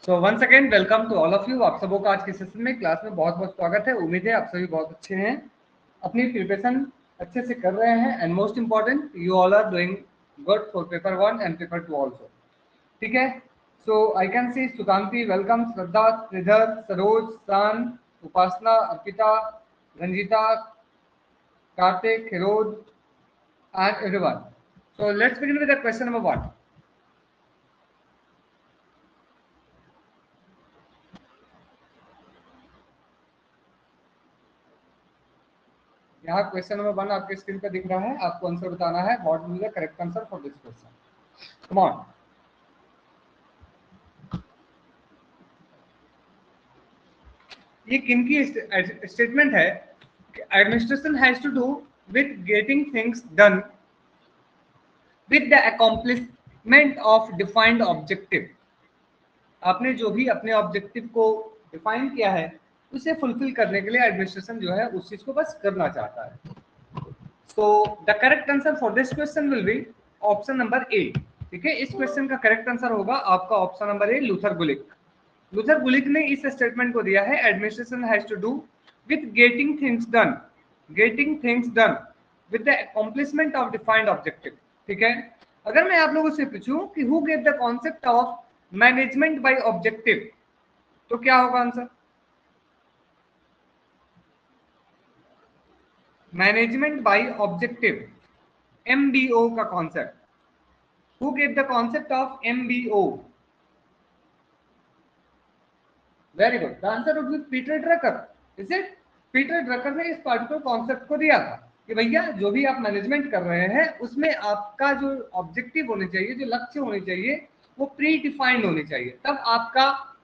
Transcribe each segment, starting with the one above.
So once again welcome to all of you. आप सबों का आज के सेशन में क्लास में बहुत बहुत स्वागत है। उम्मीद है आप सभी बहुत अच्छे हैं, अपनी प्रिपरेशन अच्छे से कर रहे हैं and most important you all are doing good for paper 1 and paper 2 also. ठीक है, so I can see Sukanti welcome, Shraddha, Shridhar, Saroj, सान, Upasana, Arpita, Ranjita, Kartik, heroes and everyone. So let's begin with the question number 1. यहाँ क्वेश्चन नंबर 1 आपके स्क्रीन पे दिख रहा है, आपको आंसर बताना है। What will be the correct answer for this question? Come on. ये किनकी स्टेटमेंट है? Administration has to do with getting things done with the accomplishment of defined objective. आपने जो भी अपने ऑब्जेक्टिव को डिफाइन किया है उसे फुलफिल करने के लिए एडमिनिस्ट्रेशन जो है उस चीज को बस करना चाहता है। So the correct answer for this question will be option number A. ठीक है, इस क्वेश्चन का करेक्ट आंसर होगा आपका option number A, Luther Gulick. Luther Gulick ने इस स्टेटमेंट को दिया है, administration has to do with getting things done with the accomplishment of defined objective. ठीक है, अगर मैं आप लोगों से पूछूं कि who gave the concept of management by objective, तो क्या होगा answer? Management by objective, MBO का कॉन्सेप्ट। Who gave the concept of MBO? Very good. The answer would be Peter Drucker. Is it? Peter Drucker ने इस particular concept को दिया था कि भैया जो भी आप मैनेजमेंट कर रहे हैं उसमें आपका जो ऑब्जेक्टिव होने चाहिए, जो लक्ष्य होने चाहिए, वो प्री डिफाइंड होने चाहिए, तब आपका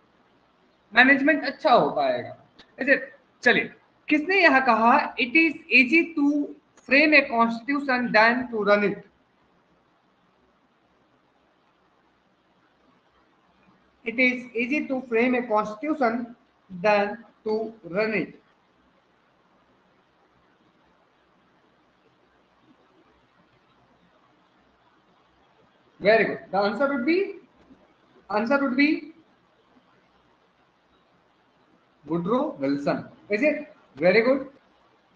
मैनेजमेंट अच्छा हो पाएगा। Is it? चलिए, किसने यह कहा? It is easy to frame a constitution then to run it. It is easy to frame a constitution than to run it. Very good. The answer would be Woodrow Wilson. Is it? Very good.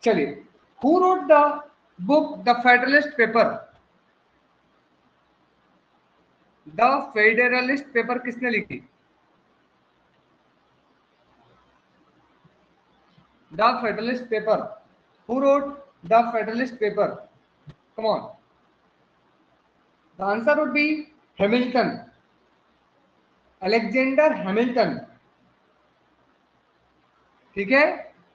चलिए, who wrote the book The Federalist Paper? The Federalist Paper किसने लिखी? The Federalist Paper. Who wrote The Federalist Paper? Come on. The answer would be Hamilton. Alexander Hamilton. ठीक है,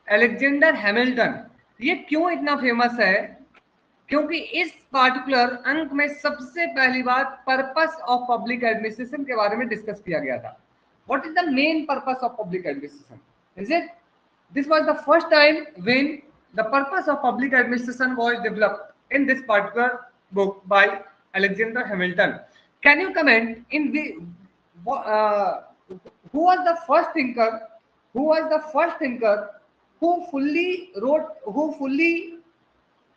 Alexander Hamilton. ये क्यों इतना famous है? क्योंकि इस पार्टिकुलर अंक में सबसे पहली बात पर्पस ऑफ पब्लिक एडमिनिस्ट्रेशन के बारे में डिस्कस किया गया था। What is the main purpose of public administration? Is it? This was the first time when the purpose of public administration was developed in this particular book by Alexander Hamilton. Can you comment in who was the first thinker who fully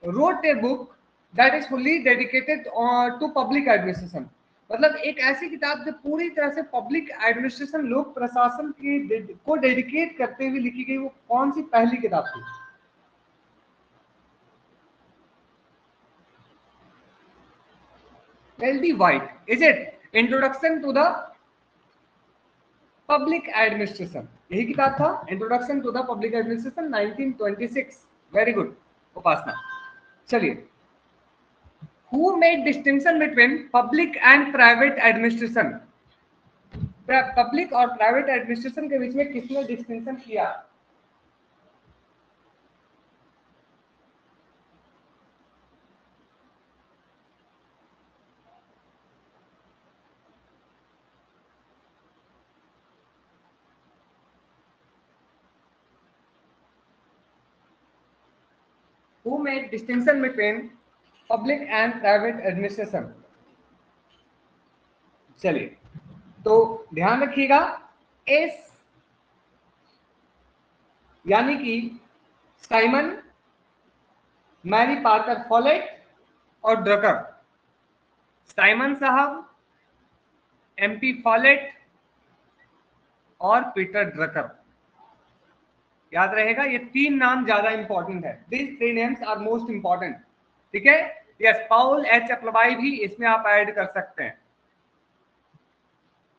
wrote a book that is fully dedicated to public administration? मतलब एक ऐसी किताब जो पूरी तरह से public administration, लोक प्रशासन की को डेडिकेट करते हुए लिखी गई, वो कौन सी पहली किताब थी? L D. White. Is it? Introduction to the public administration, यही किताब था, introduction to the public administration 1926। Very good Upasana. चलिए, who made distinction between public and private administration? Public और प्राइवेट एडमिनिस्ट्रेशन के बीच में किसने डिस्टिंक्शन किया? Who made distinction between public and private administration? चलिए, तो ध्यान रखिएगा, एस यानी कि साइमन, मैरी पार्कर फॉलेट और ड्रकर। साइमन साहब, MP फॉलेट और पीटर ड्रकर। याद रहेगा, ये 3 नाम ज्यादा इंपॉर्टेंट है। This 3 names are most important. ठीक है, यस, पॉल एच एप्लबाई भी इसमें आप ऐड कर सकते हैं।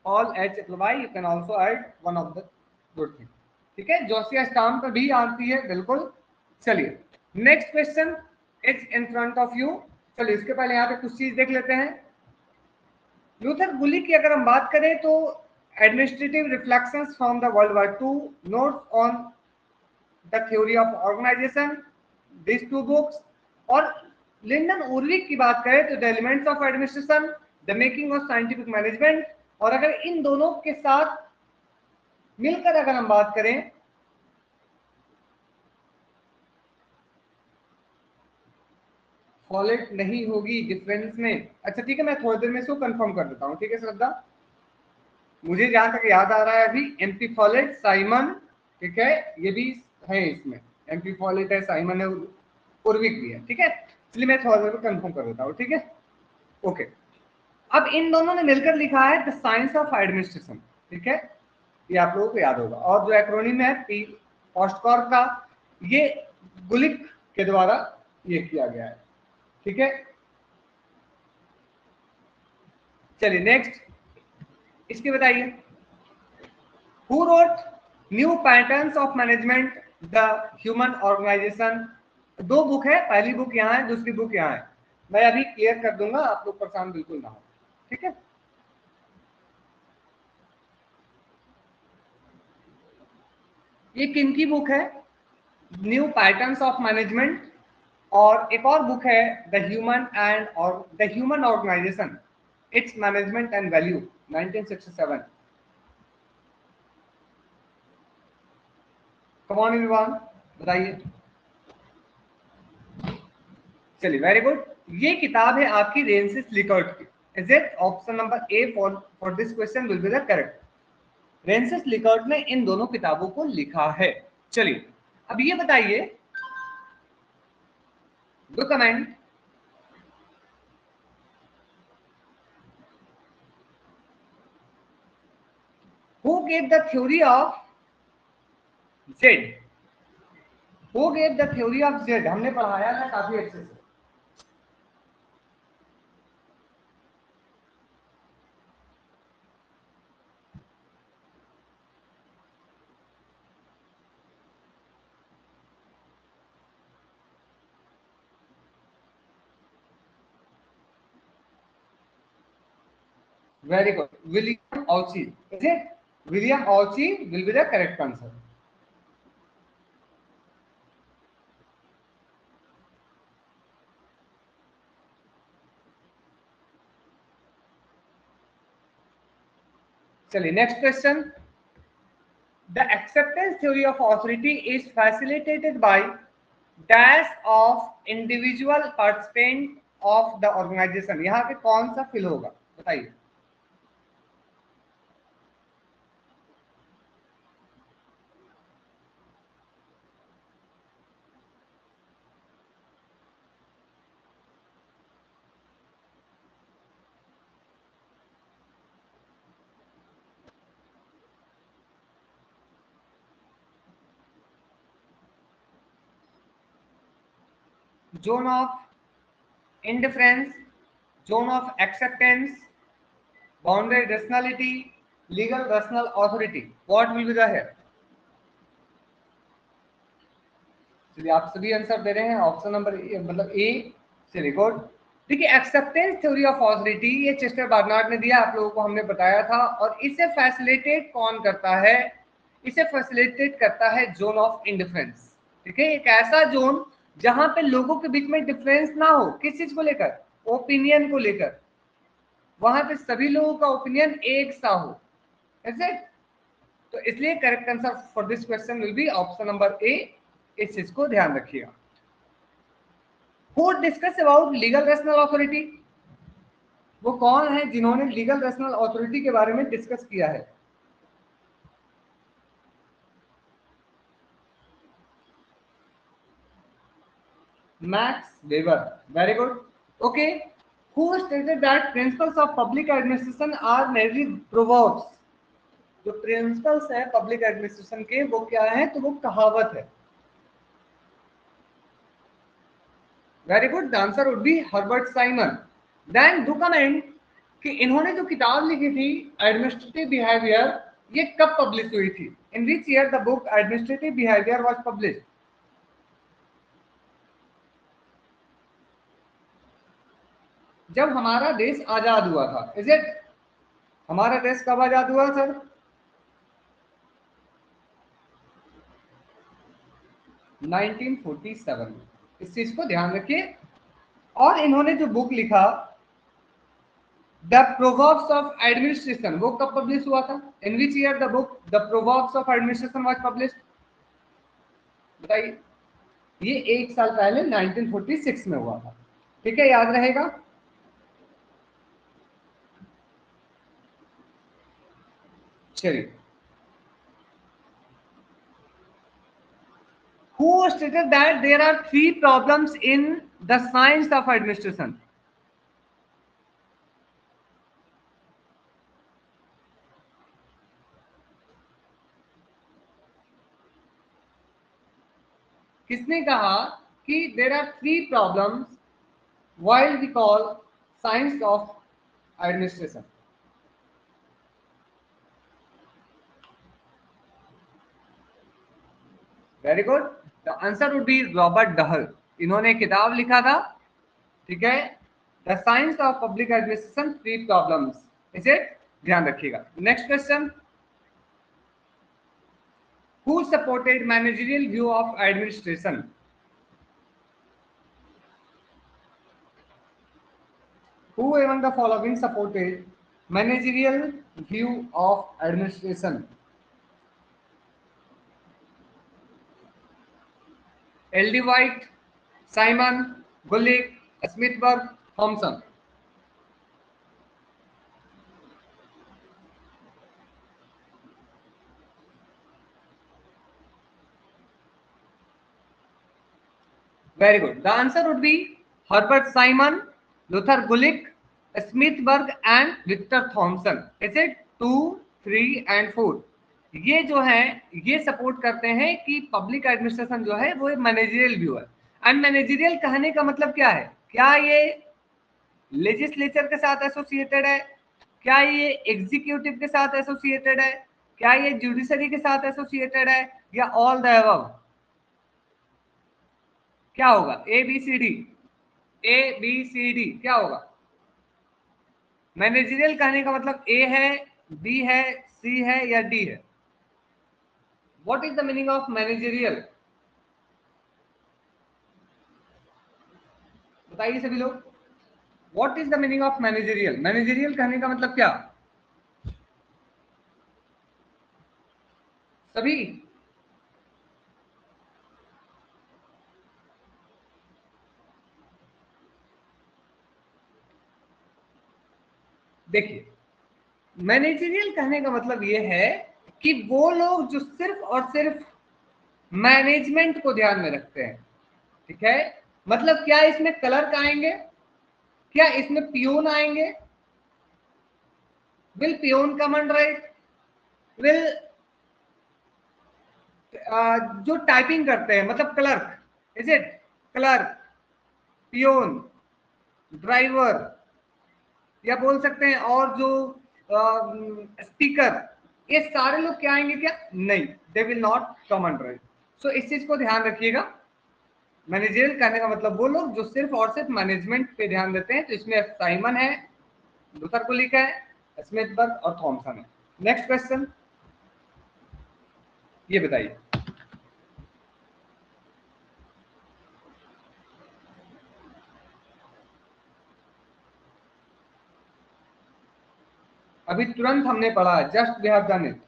Paul H Appleby, you can also add one of the good thing. ठीक है, जोसिया स्टाम्प भी आती है, बिल्कुल। चलिए next question is in front of you. चलिए इसके पहले यहाँ पे कुछ चीज देख लेते हैं। लूथर बुली की अगर हम बात करें तो administrative reflections from the world war two, notes on the theory of organisation, this 2 books. और लिंडन उर्विक की बात करें तो the elements of administration, the making of scientific management. और अगर इन दोनों के साथ मिलकर अगर हम बात करें, फॉलेट नहीं होगी डिफरेंस में। अच्छा ठीक है, मैं थोड़ी देर में इसको कंफर्म कर देता हूँ। ठीक है श्रद्धा, मुझे जहां तक याद आ रहा है अभी एमपी फॉलेट, साइमन, ठीक है, ये भी है इसमें। एमपी फॉलेट है, साइमन है, उर्विक भी है। ठीक है, इसलिए मैं थोड़ा देर में कंफर्म कर देता हूँ। ठीक है, ओके। अब इन दोनों ने मिलकर लिखा है द साइंस ऑफ एडमिनिस्ट्रेशन। ठीक है, ये आप लोगों को याद होगा। और जो एक्रोनिम है पी पोस्टकॉर्प का, ये गुलिक के द्वारा ये किया गया है। ठीक है, चलिए नेक्स्ट इसके बताइए। Who wrote new patterns of management the human organisation. 2 book है, पहली बुक यहाँ है, दूसरी बुक यहाँ है। मैं अभी क्लियर कर दूंगा, आप लोग परेशान बिल्कुल ना हो। ठीक है, ये किनकी बुक है? न्यू पैटर्न्स ऑफ मैनेजमेंट, और एक और बुक है द ह्यूमन एंड और the human organization, its management and value, 1967। Come on everyone, बताइए। चलिए वेरी गुड, ये किताब है आपकी रेंसिस लिकर्ट की। Is it? Option number A for this question will be the correct. Rensis Likert ने इन दोनों किताबों को लिखा है। चलिए अब ये बताइए, दो comment, who gave the theory of Z. Who gave the theory of Z, हमने पढ़ाया था काफी अच्छे से। Very good. William Auchi. Is it? William Auchi will be the correct answer. चलिए next question. The acceptance theory of authority is facilitated by dash of individual participant of the organization. यहाँ पे कौन सा fill होगा बताइए। Zone of indifference, zone of acceptance, boundary rationality, legal rational authority. What will be the here? चलिए आप सभी answer दे रहे हैं ऑप्शन नंबर मतलब ए। चलिए गुड। देखिए एक्सेप्टेंस थ्योरी ऑफ ऑथोरिटी ये चेस्टर बार्नार्ड ने दिया, आप लोगों को हमने बताया था। और इसे फैसिलिटेट कौन करता है? इसे फैसिलिटेट करता है जोन ऑफ इंडिफरेंस। ठीक है, एक ऐसा जोन जहां पे लोगों के बीच में डिफरेंस ना हो, किस चीज को लेकर? ओपिनियन को लेकर। वहां पे सभी लोगों का ओपिनियन एक सा हो। ऐसे तो इसलिए correct answer for this question will be option number ए। इस चीज को ध्यान रखिएगा। Who discuss about legal rational authority, वो कौन है जिन्होंने लीगल रैशनल अथॉरिटी के बारे में डिस्कस किया है? Max Weber. Very good, okay. Who stated that principles of public administration are mainly proverbs. जो प्रिंसिपल्स है पब्लिक एडमिनिस्ट्रेशन के वो क्या है, तो वो कहावत है। Very good, the answer would be Herbert Simon. Then do comment कि इन्होंने जो किताब लिखी थी एडमिनिस्ट्रेटिव बिहेवियर, ये कब पब्लिश हुई थी? In which year the book administrative behaviour was publish? जब हमारा देश आजाद हुआ था। Is it? हमारा देश कब आजाद हुआ सर? 1947। इस चीज को ध्यान रखिए। और इन्होंने जो बुक लिखा द प्रोवर्ब्स ऑफ एडमिनिस्ट्रेशन, वो कब पब्लिश हुआ था? In which year the book the proverbs of administration was publish? बताइए। ये एक साल पहले 1946 में हुआ था। ठीक है, याद रहेगा। चलिए, who stated that there are three problems in the science of administration? किसने कहा कि there are three problems while we call science of administration? Very good, the answer would be Robert Dahl. इन्होंने किताब लिखा था, ठीक है, the science of public administration, three problems. इसे ध्यान रखिएगा। Next question, who supported managerial view of administration? Who among the following supported managerial view of administration? L.D. White, Simon, Gulick, Smithburg, Thompson. Very good. The answer would be Herbert Simon, Luther Gulick, Smithburg and Victor Thompson. Is it 2, 3 and 4? ये जो है ये support करते हैं कि public administration जो है वो एक मैनेजरियल व्यू है। एंड मैनेजरियल कहने का मतलब क्या है? क्या ये लेजिस्लेचर के साथ एसोसिएटेड है? क्या ये एग्जीक्यूटिव के साथ एसोसिएटेड है? क्या ये जुडिशरी के साथ एसोसिएटेड है? या ऑल द अबव? क्या होगा? A B C D, A B C D क्या होगा? मैनेजरियल कहने का मतलब ए है, बी है, सी है या डी है? What is the meaning of managerial? बताइए सभी लोग, what is the meaning of managerial? Managerial कहने का मतलब क्या? सभी देखिए, मैनेजरियल कहने का मतलब ये है कि वो लोग जो सिर्फ और सिर्फ मैनेजमेंट को ध्यान में रखते हैं। ठीक है, मतलब क्या इसमें क्लर्क आएंगे? क्या इसमें पियोन आएंगे? Will peon come under it? Will जो टाइपिंग करते हैं मतलब clerk, is it? Clerk, peon, driver, या बोल सकते हैं और जो स्पीकर, ये सारे लोग क्या आएंगे? क्या नहीं, they will not come under it. So इस चीज को ध्यान रखिएगा। मैनेजरियल कहने का मतलब वो लोग जो सिर्फ और सिर्फ मैनेजमेंट पे ध्यान देते हैं। तो इसमें साइमन है, लूथर गुलिक है, स्मिथबर्ग और थॉमसन है। नेक्स्ट क्वेश्चन, ये बताइए, अभी तुरंत हमने पढ़ा, just we have done it.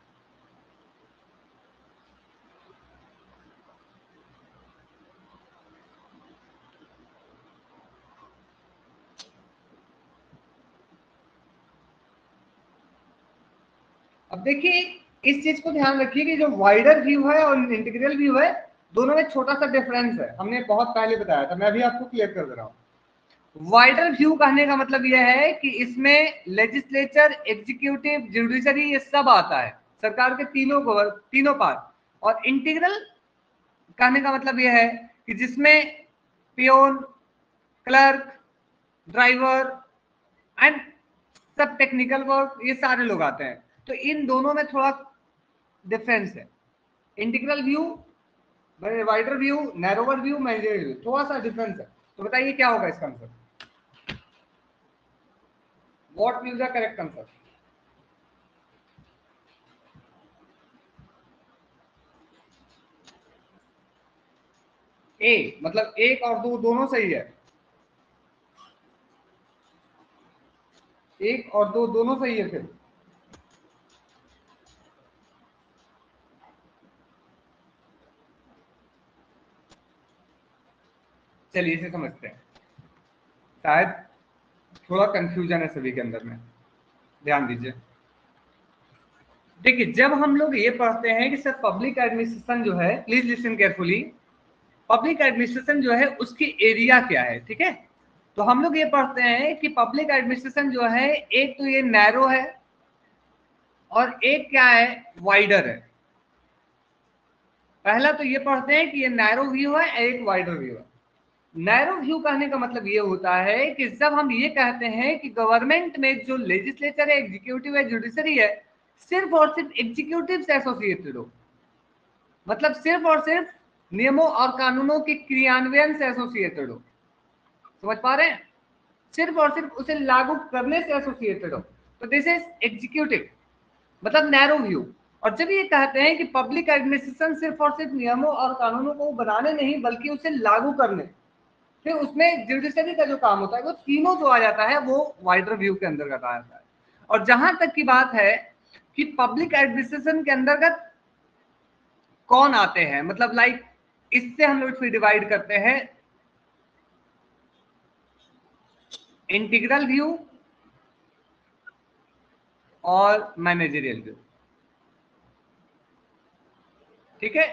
अब देखिए, इस चीज को ध्यान रखिए कि जो वाइडर व्यू है और इंटीग्रल व्यू है, दोनों में छोटा सा डिफरेंस है। हमने बहुत पहले बताया था, मैं भी आपको क्लियर कर दे रहा हूँ। वाइडर व्यू कहने का मतलब यह है कि इसमें लेजिस्लेचर, एग्जीक्यूटिव, जुडिशरी ये सब आता है, सरकार के तीनों पार्ट। और इंटीग्रल कहने का मतलब यह है कि जिसमें पियोन, क्लर्क, ड्राइवर एंड सब टेक्निकल वर्क ये सारे लोग आते हैं। तो इन दोनों में थोड़ा डिफरेंस है। Integral view, wider view, narrower view, managerial view, थोड़ा सा डिफरेंस है। तो बताइए क्या होगा इसका answer? What will the correct answer? A, मतलब एक और दो दोनों सही है। एक और दो दोनों सही है। फिर चलिए इसे समझते हैं, शायद थोड़ा कंफ्यूजन है सभी के अंदर में। ध्यान दीजिए, देखिए जब हम लोग ये पढ़ते हैं कि सर पब्लिक एडमिनिस्ट्रेशन जो है, please listen carefully, public administration जो है उसकी एरिया क्या है, ठीक है। तो हम लोग ये पढ़ते हैं कि पब्लिक एडमिनिस्ट्रेशन जो है एक तो ये नैरो है और एक क्या है, वाइडर है। पहला तो ये पढ़ते हैं कि ये नैरो व्यू है, एक वाइडर व्यू है। नैरो व्यू कहने का मतलब ये होता है कि जब हम ये कहते हैं कि गवर्नमेंट में जो लेजिस्लेचर है, एग्जीक्यूटिव है, जुडिशरी है, सिर्फ और सिर्फ एग्जीक्यूटिव से एसोसिएटेड हो, मतलब सिर्फ और सिर्फ नियमों और कानूनों के क्रियान्वयन से एसोसिएटेड हो। समझ पा रहे हैं? सिर्फ और सिर्फ उसे लागू करने से एसोसिएटेड हो, तो दिस इज एग्जीक्यूटिव, मतलब नैरो व्यू। और जब ये कहते हैं कि पब्लिक एडमिनिस्ट्रेशन सिर्फ और सिर्फ नियमों और कानूनों को बनाने नहीं बल्कि उसे लागू करने, फिर उसमें जुडिशरी का जो काम होता है वो तीनों जो आ जाता है वो वाइडर व्यू के अंतर्गत आ जाता है। और जहां तक की बात है कि पब्लिक एडमिनिस्ट्रेशन के अंतर्गत कौन आते हैं, मतलब लाइक इससे हम लोग फिर डिवाइड करते हैं इंटीग्रल व्यू और मैनेजरियल व्यू, ठीक है।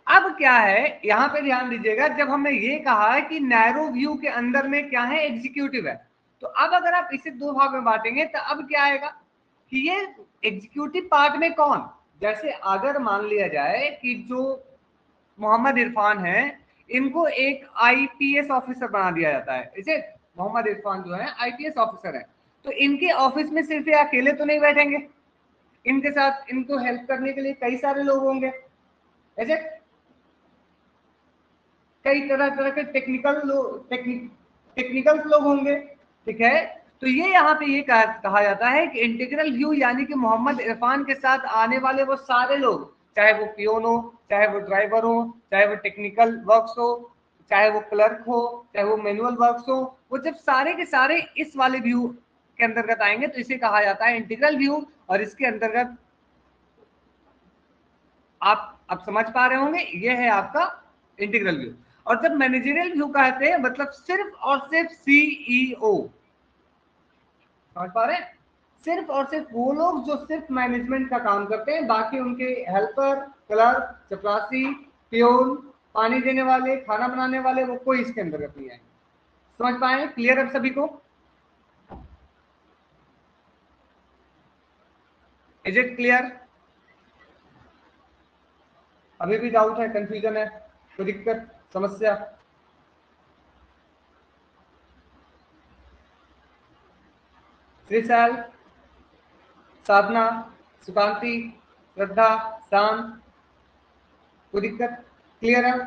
अब क्या है यहां पे ध्यान दीजिएगा, जब हमने ये कहा है कि नैरो व्यू के अंदर में क्या है, एग्जीक्यूटिव है, तो अब अगर आप इसे दो भाग में बांटेंगे तो अब क्या आएगा कि ये एग्जीक्यूटिव पार्ट में कौन, जैसे अगर मान लिया जाए कि जो मोहम्मद इरफान है इनको एक आईपीएस ऑफिसर बना दिया जाता है, इसे मोहम्मद इरफान जो है आईपीएस ऑफिसर है, तो इनके ऑफिस में सिर्फ ये अकेले तो नहीं बैठेंगे, इनके साथ इनको हेल्प करने के लिए कई सारे लोग होंगे, ऐसे कई तरह तरह के टेक्निकल लोग होंगे, ठीक है। तो ये यहाँ पे ये कहा जाता है कि इंटीग्रल व्यू यानी कि मोहम्मद इरफान के साथ आने वाले वो सारे लोग, चाहे वो पियोन हो, चाहे वो ड्राइवर हो, चाहे वो टेक्निकल वर्क्स हो, चाहे वो क्लर्क हो, चाहे वो मैनुअल वर्क्स हो, वो जब सारे के सारे इस वाले व्यू के अंतर्गत आएंगे तो इसे कहा जाता है इंटीग्रल व्यू। और इसके अंतर्गत आप समझ पा रहे होंगे ये है आपका इंटीग्रल व्यू। और जब मैनेजरियल व्यू कहते हैं मतलब सिर्फ और सिर्फ सीईओ, समझ पा रहे हैं, सिर्फ और सिर्फ वो लोग जो सिर्फ मैनेजमेंट का काम करते हैं, बाकी उनके हेल्पर, क्लर्क, चपरासी, प्योन, पानी देने वाले, खाना बनाने वाले, वो कोई इसके अंतर्गत नहीं आएंगे। समझ पाए? क्लियर अब सभी को? Is it clear? अभी भी डाउट है, कंफ्यूजन है, कोई दिक्कत, समस्या? श्रीशैल, साधना, सुकांति, श्रद्धा, शाम, कोई दिक्कत? क्लियर है?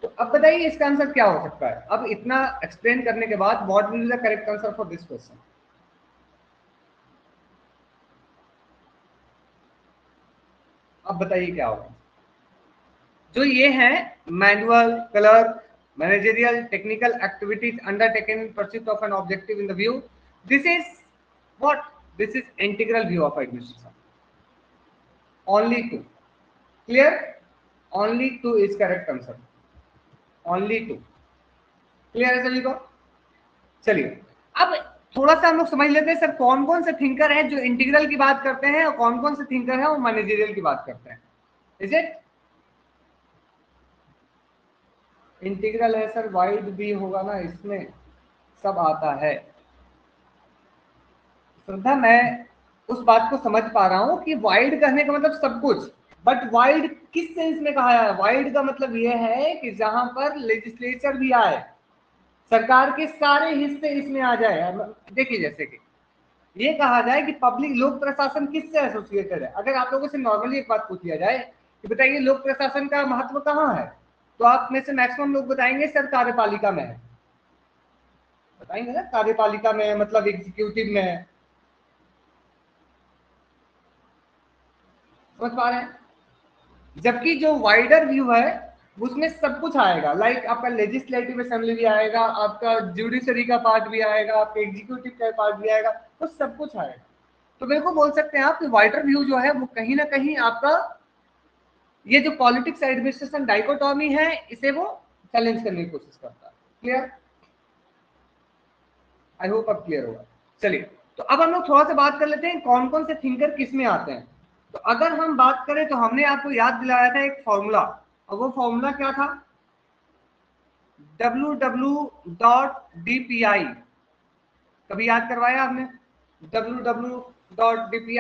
तो अब बताइए इसका आंसर क्या हो सकता है? अब इतना एक्सप्लेन करने के बाद what will be the correct answer for this question? अब बताइए क्या होगा? जो ये है manual, clerk, managerial, technical activities undertaken in pursuit of an objective in the view, this is what, this is integral view of administration. Only two, clear? Only two is correct answer, only two. Clear है सभी को? चलिए अब थोड़ा सा हम लोग समझ लेते हैं सर कौन कौन से थिंकर हैं जो इंटीग्रल की बात करते हैं और कौन कौन से थिंकर हैं वो मैनेजरियल की बात करते हैं। Is it? इंटीग्रल है सर, वाइड भी होगा ना इसमें, सब आता है। श्रद्धा, मैं उस बात को समझ पा रहा हूँ कि वाइड कहने का मतलब सब कुछ, बट वाइड किस सेंस में कहा है? वाइड का मतलब यह है कि जहां पर लेजिस्लेचर भी आए, सरकार के सारे हिस्से इसमें आ जाए। देखिए, जैसे कि ये कहा जाए कि पब्लिक लोक प्रशासन किससे एसोसिएटेड है। अगर आप लोगों से नॉर्मली एक बात पूछ लिया जाए कि बताइए लोक प्रशासन का महत्व कहाँ है, तो आप में से मैक्सिमम लोग बताएंगे सर कार्यपालिका में है, बताएंगे ना, कार्यपालिका में मतलब एग्जीक्यूटिव में है। समझ पा रहे हैं? जबकि जो वाइडर व्यू है उसमें सब कुछ आएगा, लाइक आपका लेजिस्लेटिव असेंबली भी आएगा, आपका जुडिशरी का पार्ट भी आएगा, आपका एग्जीक्यूटिव का पार्ट भी आएगा, तो सब कुछ आएगा। तो बिल्कुल बोल सकते हैं आप कि वाइडर व्यू जो है वो कहीं ना कहीं आपका ये जो पॉलिटिक्स एडमिनिस्ट्रेशन डाइकोटॉमी है इसे वो चैलेंज करने की कोशिश करता है। क्लियर? आई होप अब क्लियर होगा। चलिए, तो अब हम लोग थोड़ा सा बात कर लेते हैं कौन कौन से थिंकर किस में आते हैं। तो अगर हम बात करें तो हमने आपको याद दिलाया था एक फॉर्मूला, और वो फॉर्मूला क्या था? www.dpi, कभी याद करवाया आपने? www.dpi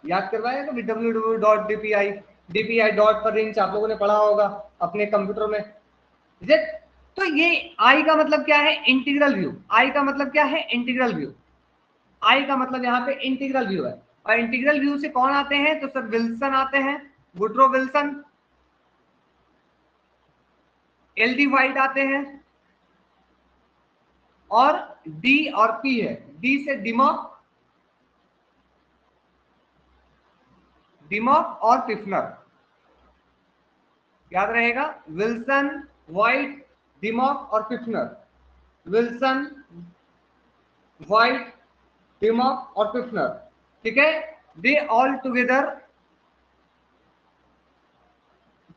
याद करवाया कभी? www.dpi, dpi डॉट पर रेंज आप लोगों ने पढ़ा होगा अपने कंप्यूटर में। तो ये आई का मतलब क्या है? Integral view. आई का मतलब क्या है? Integral view. आई का मतलब यहाँ पे इंटीग्रल व्यू है। और इंटीग्रल व्यू से कौन आते हैं? तो सर विल्सन आते हैं, वुड्रो विल्सन। एलडी वाइट आते हैं, और डी और पी है, डी से डिमॉक, डिमॉक और पिफनर। याद रहेगा, विल्सन, वाइट, डिमॉक और पिफनर। विल्सन, वाइट, डिमॉक और पिफनर। ठीक है, they all together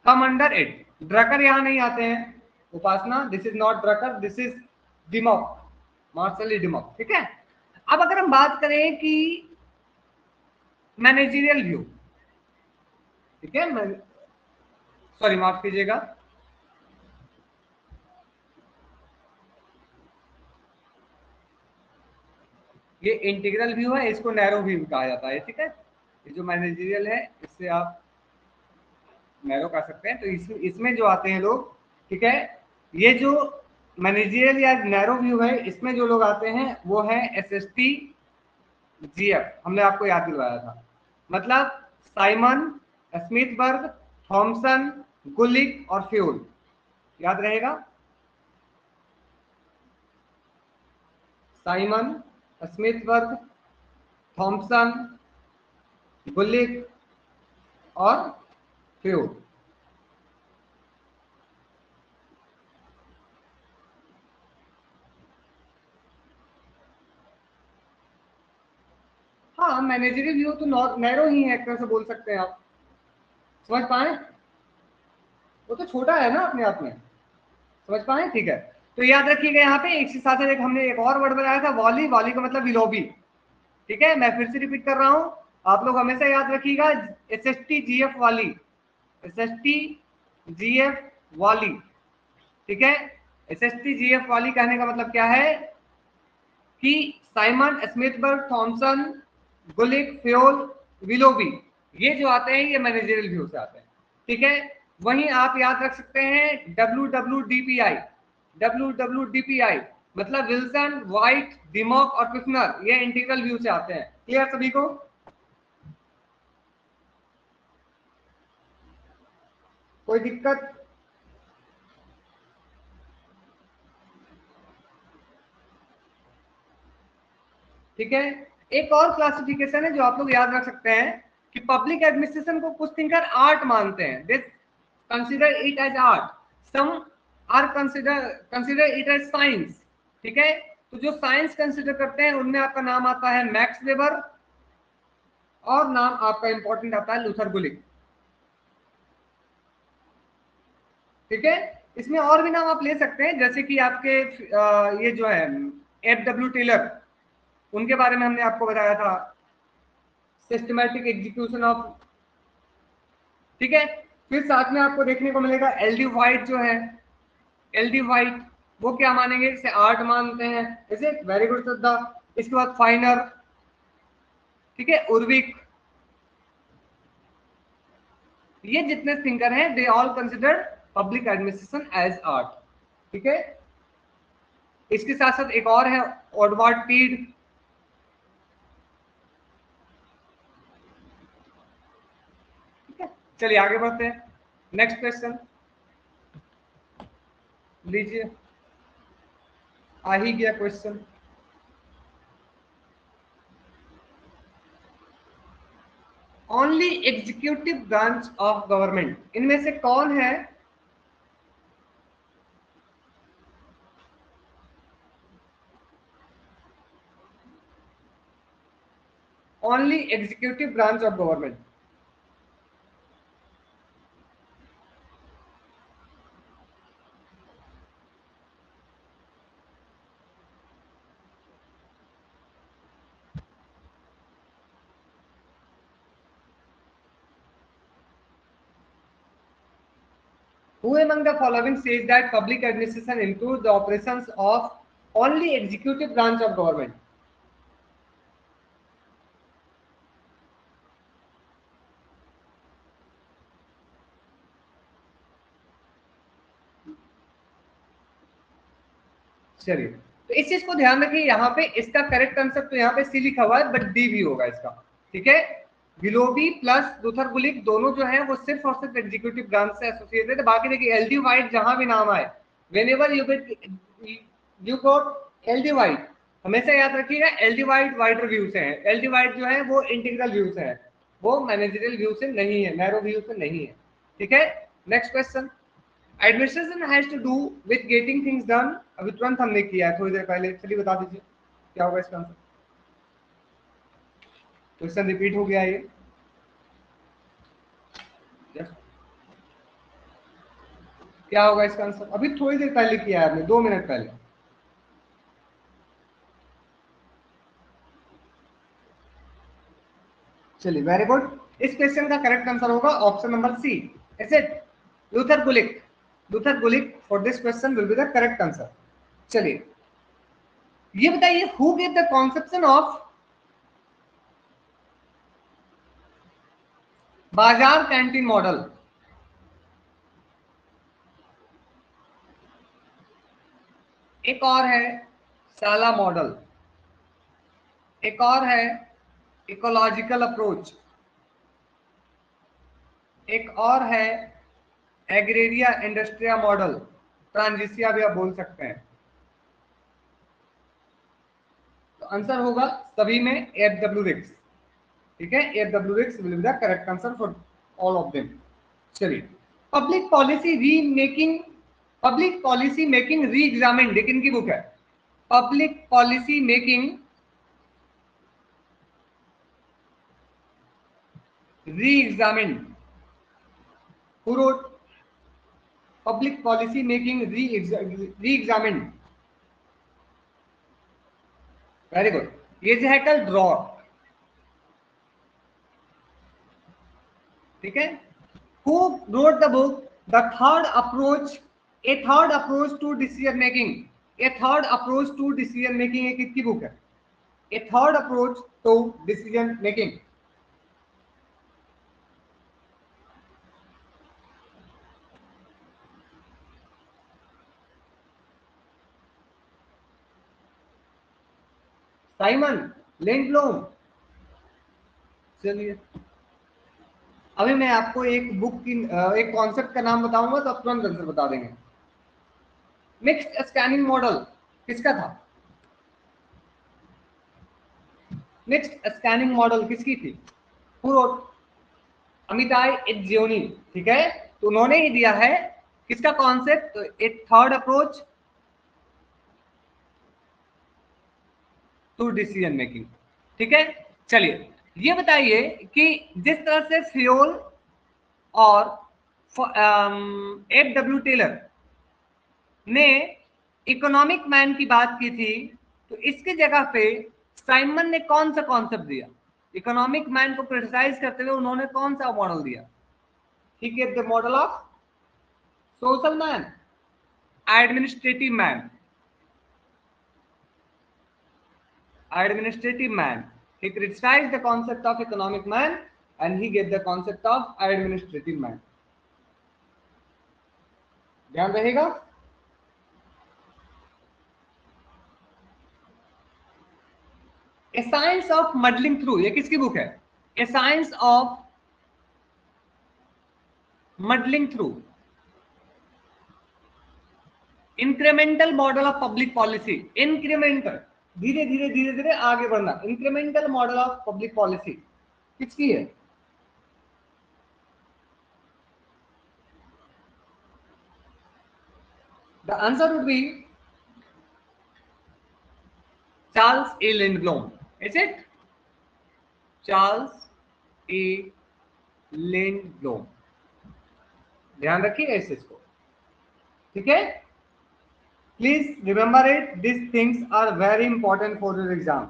come under it. Drucker यहां नहीं आते हैं, Upasana, this is not Drucker, this is Dimock, Marshall Dimock. ठीक है, अब अगर हम बात करें कि मैनेजरियल व्यू, ठीक है, सॉरी माफ कीजिएगा, ये इंटीग्रल व्यू है, इसको नैरो व्यू कहा जाता है। ठीक है, ये जो मैनेजरियल है इससे आप नैरो कह सकते हैं। तो इसमें जो आते हैं लोग, ठीक है, ये जो मैनेजरियल या नैरो व्यू है इसमें जो लोग आते हैं वो है एसएसटी जीएफ, हमने आपको याद दिलवाया था। मतलब साइमन, स्मिथबर्ग, थॉमसन, गुलिक और फ्यूल। याद रहेगा, साइमन, स्मिथबर्ग, थॉमसन, गुलिक और फ्यूल। हाँ, मैनेजरियल व्यू तो नैरो ही है, एक तरह से बोल सकते हैं आप। समझ पाए? वो तो छोटा है ना अपने आप में। समझ पाए? ठीक है, तो याद रखिएगा यहाँ पे एक साथ एक हमने एक और वर्ड बनाया था, वॉली। वॉली का मतलब विलोबी। ठीक है, मैं फिर से रिपीट कर रहा हूँ, आप लोग हमेशा याद रखिएगा, S S T G F वाली, S S T G F वाली। ठीक है, S S T G F वाली कहने का मतलब क्या है कि Simon, Smithburg, Thompson, Gulick, Fayol, Willoughby, ये जो आते हैं ये मैनेजरियल व्यू से आते हैं। ठीक है, वहीं आप याद रख सकते हैं WWDPI, WWDPI मतलब विल्सन, वाइट, डिमॉक और पिफनर, ये इंटीग्रल व्यू से आते हैं। क्लियर सभी को? कोई दिक्कत? ठीक है, एक और क्लासिफिकेशन है जो आप लोग याद रख सकते हैं कि पब्लिक एडमिनिस्ट्रेशन को कुछ थिंकर आर्ट मानते हैं, this consider it as art, some are consider it as science. ठीक है, तो जो साइंस कंसीडर करते हैं उनमें आपका नाम आता है मैक्स वेबर, और नाम आपका इंपॉर्टेंट आता है लूथर गुलिक। ठीक है, इसमें और भी नाम आप ले सकते हैं, जैसे कि आपके ये जो है FW टेलर, उनके बारे में हमने आपको बताया था, सिस्टमैटिक एग्जीक्यूशन ऑफ। ठीक है, फिर साथ में आपको देखने को मिलेगा एलडी वाइट जो है, एलडी वाइट। वो क्या मानेंगे, इसे आर्ट मानते हैं। Is it? वेरी गुड श्रद्धा। इसके बाद फाइनर, ठीक है, उर्विक, ये जितने थिंकर हैं they all consider public administration as art, ठीक है। इसके साथ साथ एक और है ऑडवर्ड टीड, ठीक है। चलिए आगे बढ़ते हैं, नेक्स्ट क्वेश्चन लीजिए, आ ही गया question. Only executive branch of government, इनमें से कौन है only executive branch of government? Who among the following says that public administration includes the operations of only executive branch of government? चलिए, तो इस चीज को ध्यान रखिए, यहाँ पे इसका करेक्ट आंसर तो यहाँ पे सी लिखा हुआ है, बट डी भी होगा इसका, ठीक है। गिलोबी प्लस लूथर गुलिक दोनों जो है वो सिर्फ और सिर्फ एग्जीक्यूटिव ब्रांच से एसोसिएटेड है। बाकी देखिए एल डी वाइट जहां भी नाम आए, when ever you got L D white, हमेशा याद रखिएगा L D white wider view से है। एल डी वाइट जो है वो इंटीग्रल व्यू से है, वो मैनेजरियल व्यू से नहीं है, नैरो व्यू से नहीं है, ठीक है। Next question, administration has to do with getting things done, अभी तुरंत हमने किया है थोड़ी देर पहले, चलिए बता दीजिए क्या होगा इसका आंसर। क्वेश्चन रिपीट हो गया ये, क्या होगा इसका आंसर, अभी थोड़ी देर पहले किया है आपने, 2 मिनट पहले। चलिए वेरी गुड, इस क्वेश्चन का करेक्ट आंसर होगा option number C, is it? Luther Gulick, Luther Gulick for this question will be the correct answer. चलिए ये बताइए, who gave the conception of bazaar canteen model? एक और है शाला मॉडल, एक और है इकोलॉजिकल अप्रोच, एक और है एग्रेरिया इंडस्ट्रिया मॉडल, ट्रांजिशिया भी आप बोल सकते हैं। तो आंसर होगा सभी में एफ डब्ल्यू रिक्स, ठीक है। एफ डब्ल्यू रिक्स will be the correct answer for all of them. चलिए, पब्लिक पॉलिसी री मेकिंग, पब्लिक पॉलिसी मेकिंग री एग्जामिन, लेकिन की बुक है public policy making re-examined? Who wrote public policy making re-examined? Very good. ये जो है कल ड्रॉ, ठीक है। Who wrote the book The Third Approach, A Third Approach to Decision Making? A Third Approach to Decision Making ये किसकी book है? A Third Approach to Decision Making. Simon Lindblom. चलिए अभी मैं आपको एक बुक की एक कॉन्सेप्ट का नाम बताऊंगा तो आप तुरंत आंसर बता देंगे। मिक्स्ड स्कैनिंग मॉडल किसका था? मिक्स्ड स्कैनिंग मॉडल किसकी थी? अमिताई इज्जियोनी, ठीक है। तो उन्होंने ही दिया है किसका कॉन्सेप्ट, एक third approach to decision making, ठीक है। चलिए ये बताइए कि जिस तरह से फ्योल और एफ डब्ल्यू टेलर ने इकोनॉमिक मैन की बात की थी, तो इसकी जगह पे साइमन ने कौन सा कॉन्सेप्ट दिया? इकोनॉमिक मैन को क्रिटिसाइज करते हुए उन्होंने कौन सा मॉडल दिया? ठीक है, the model of social man, administrative man. Administrative man. He criticized the concept of economic man and he gave the concept of administrative man. ध्यान रहेगा. A Science of Muddling Through, ये किसकी बुक है? A Science of Muddling Through. Incremental model of public policy. Incremental, धीरे धीरे धीरे धीरे आगे बढ़ना. Incremental model of public policy किसकी है? The answer would be Charles A. Lindblom. Is it? Charles A. Lindblom. ध्यान रखिएगा इस चीज को. ठीक है. Please remember it. These things are very important for your exam.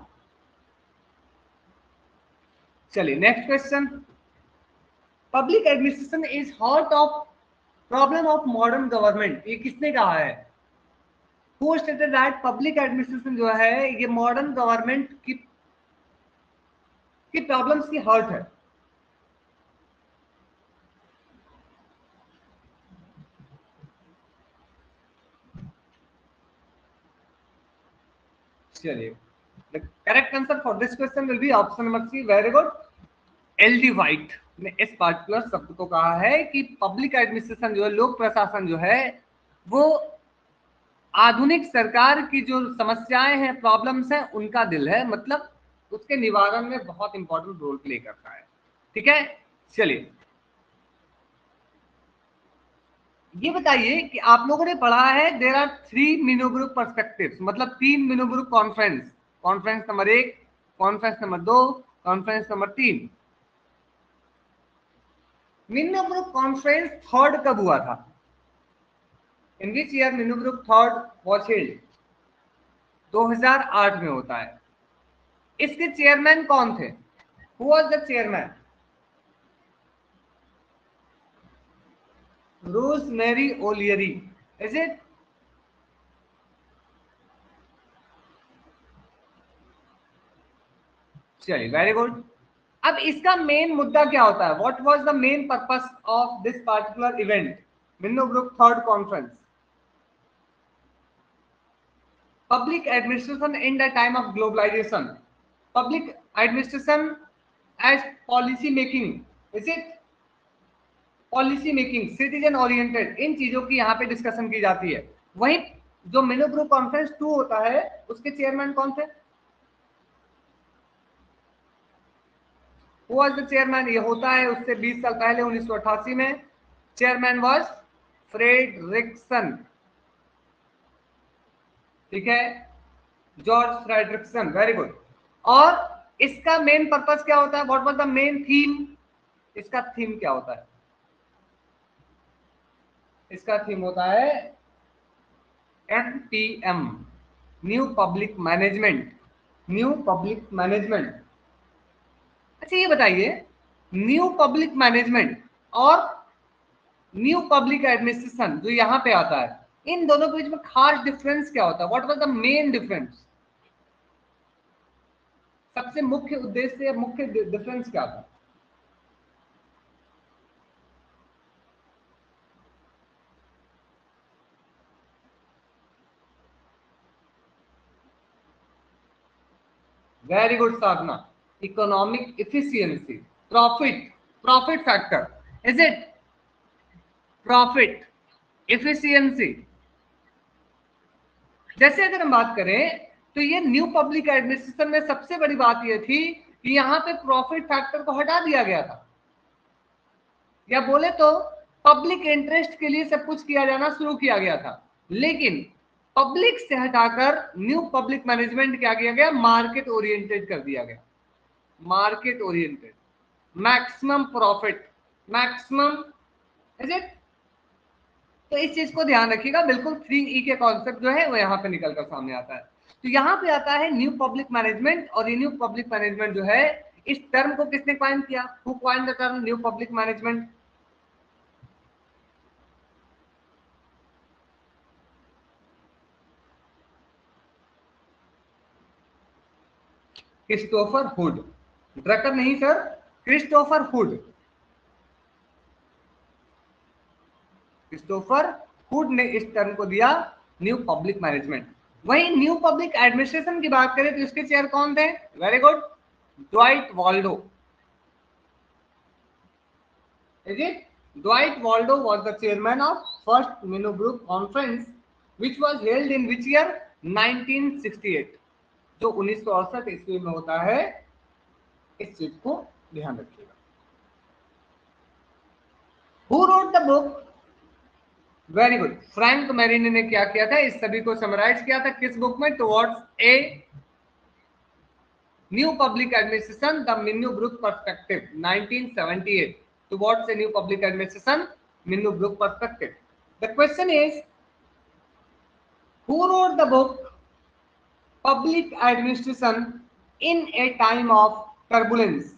चलिए next question. Public administration is heart of problem of modern government. ये किसने कहा है? Who stated that public administration जो है ये मॉडर्न गवर्नमेंट की प्रॉब्लम्स की हार्ट है. चलिए the correct answer for this question will be option number C. Very good. L. D White इस पार्टिकुलर शब्द को कहा है कि पब्लिक एडमिनिस्ट्रेशन जो है, लोक प्रशासन जो है, वो आधुनिक सरकार की जो समस्याएं हैं, प्रॉब्लम्स हैं, उनका दिल है. मतलब उसके निवारण में बहुत इंपॉर्टेंट रोल प्ले करता है. ठीक है. चलिए ये बताइए कि आप लोगों ने पढ़ा है there are 3 Minnowbrook perspectives. मतलब 3 Minnowbrook conference. Conference number 1, conference number 2, conference number 3. Minnowbrook conference third कब हुआ था? In which year Minnowbrook third was held? 2008 में होता है. इसके चेयरमैन कौन थे? Who was the chairman? Rosemary O'Leary. Is it? चलिए वेरी गुड. अब इसका मेन मुद्दा क्या होता है? What was the main purpose of this particular event, Minnowbrook third conference? Public administration in the time of globalization. Public administration as policy making. Is it? Policy making, citizen oriented, इन चीजों की यहाँ पे discussion की जाती है. वहीं जो मिनो ग्रुप कॉन्फ्रेंस 2 होता है उसके चेयरमैन कौन थे? वो द चेयरमैन. ये होता है उससे 20 साल पहले 1988 में. Chairman was Frederiksen. ठीक है, जॉर्ज फ्रेडरिक्सन. Very good. और इसका मेन पर्पस क्या होता है? What was the main theme? इसका थीम क्या होता है? इसका थीम होता है NPM, new public management. New public management. अच्छा ये बताइए, न्यू पब्लिक मैनेजमेंट और न्यू पब्लिक एडमिनिस्ट्रेशन जो यहाँ पे आता है, इन दोनों के बीच में खास डिफरेंस क्या होता है? What was the main difference? सबसे मुख्य उद्देश्य या मुख्य डिफरेंस क्या था? Very good Sadhana. Economic efficiency, profit factor. Is it? Profit efficiency. जैसे अगर हम बात करें तो ये न्यू पब्लिक एडमिनिस्ट्रेशन में सबसे बड़ी बात ये थी कि यहाँ पे प्रॉफिट फैक्टर को हटा दिया गया था, या बोले तो पब्लिक इंटरेस्ट के लिए सब कुछ किया जाना शुरू किया गया था. लेकिन पब्लिक से हटाकर न्यू पब्लिक मैनेजमेंट क्या किया गया? मार्केट ओरिएंटेड कर दिया गया. Market oriented, maximum profit, maximum. Is it? तो इस चीज को ध्यान रखिएगा. बिल्कुल 3E के कॉन्सेप्ट जो है वो यहाँ पे निकल कर सामने आता है. तो यहाँ पे आता है न्यू पब्लिक मैनेजमेंट. और ये न्यू पब्लिक मैनेजमेंट जो है, इस टर्म को किसने क्वाइन किया? Who coin the term new public management? Christopher Hood, Drucker नहीं sir, Christopher Hood. Christopher Hood ने इस टर्म को दिया न्यू पब्लिक मैनेजमेंट। वहीं न्यू पब्लिक एडमिनिस्ट्रेशन की बात करें तो इसके चेयर कौन थे? Very good, Dwight Waldo. Is it? Dwight Waldo was the chairman of first Minnebrook Conference, which was held in which year? 1968, जो 1968 ईस्वी में होता है। इस चीज को ध्यान रखिएगा। Who wrote the book? Very good, Frank Marini ने क्या किया था? इस सभी को समराइज किया था किस बुक में? Towards a new public administration the Minnowbrook perspective 1978, towards a new public administration Minnebrook perspective. The question is, who wrote the book Public Administration in a Time of Turbulence?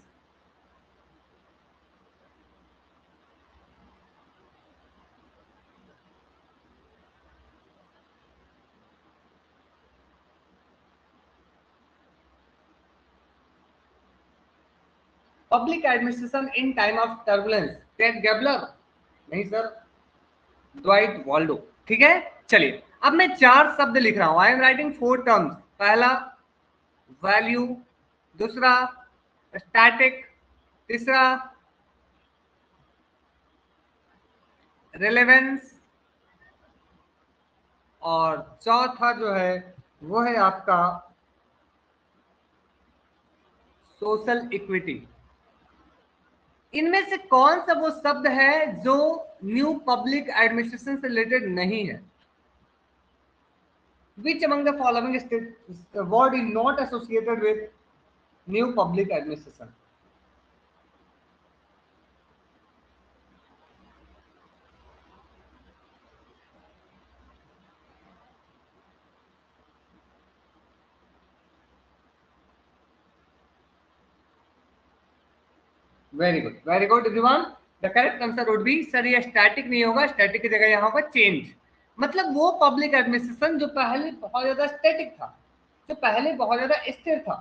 Public administration in time of turbulence, Ted Gabler? नहीं sir, Dwight Waldo. ठीक है, चलिए अब मैं 4 शब्द लिख रहा हूं। I am writing 4 terms. पहला वैल्यू, दूसरा स्टैटिक, तीसरा रेलेवेंस, और चौथा जो है वो है आपका सोशल इक्विटी। इनमें से कौन सा वो शब्द है जो न्यू पब्लिक एडमिनिस्ट्रेशन से रिलेटेड नहीं है? Which among the following word is not associated with new public administration? Very good everyone. The correct answer would B, sir ये स्टैटिक नहीं होगा, स्टैटिक की जगह यहाँ होगा चेंज। मतलब वो पब्लिक एडमिनिस्ट्रेशन जो पहले बहुत ज्यादा स्टैटिक था, जो पहले बहुत ज्यादा स्थिर था,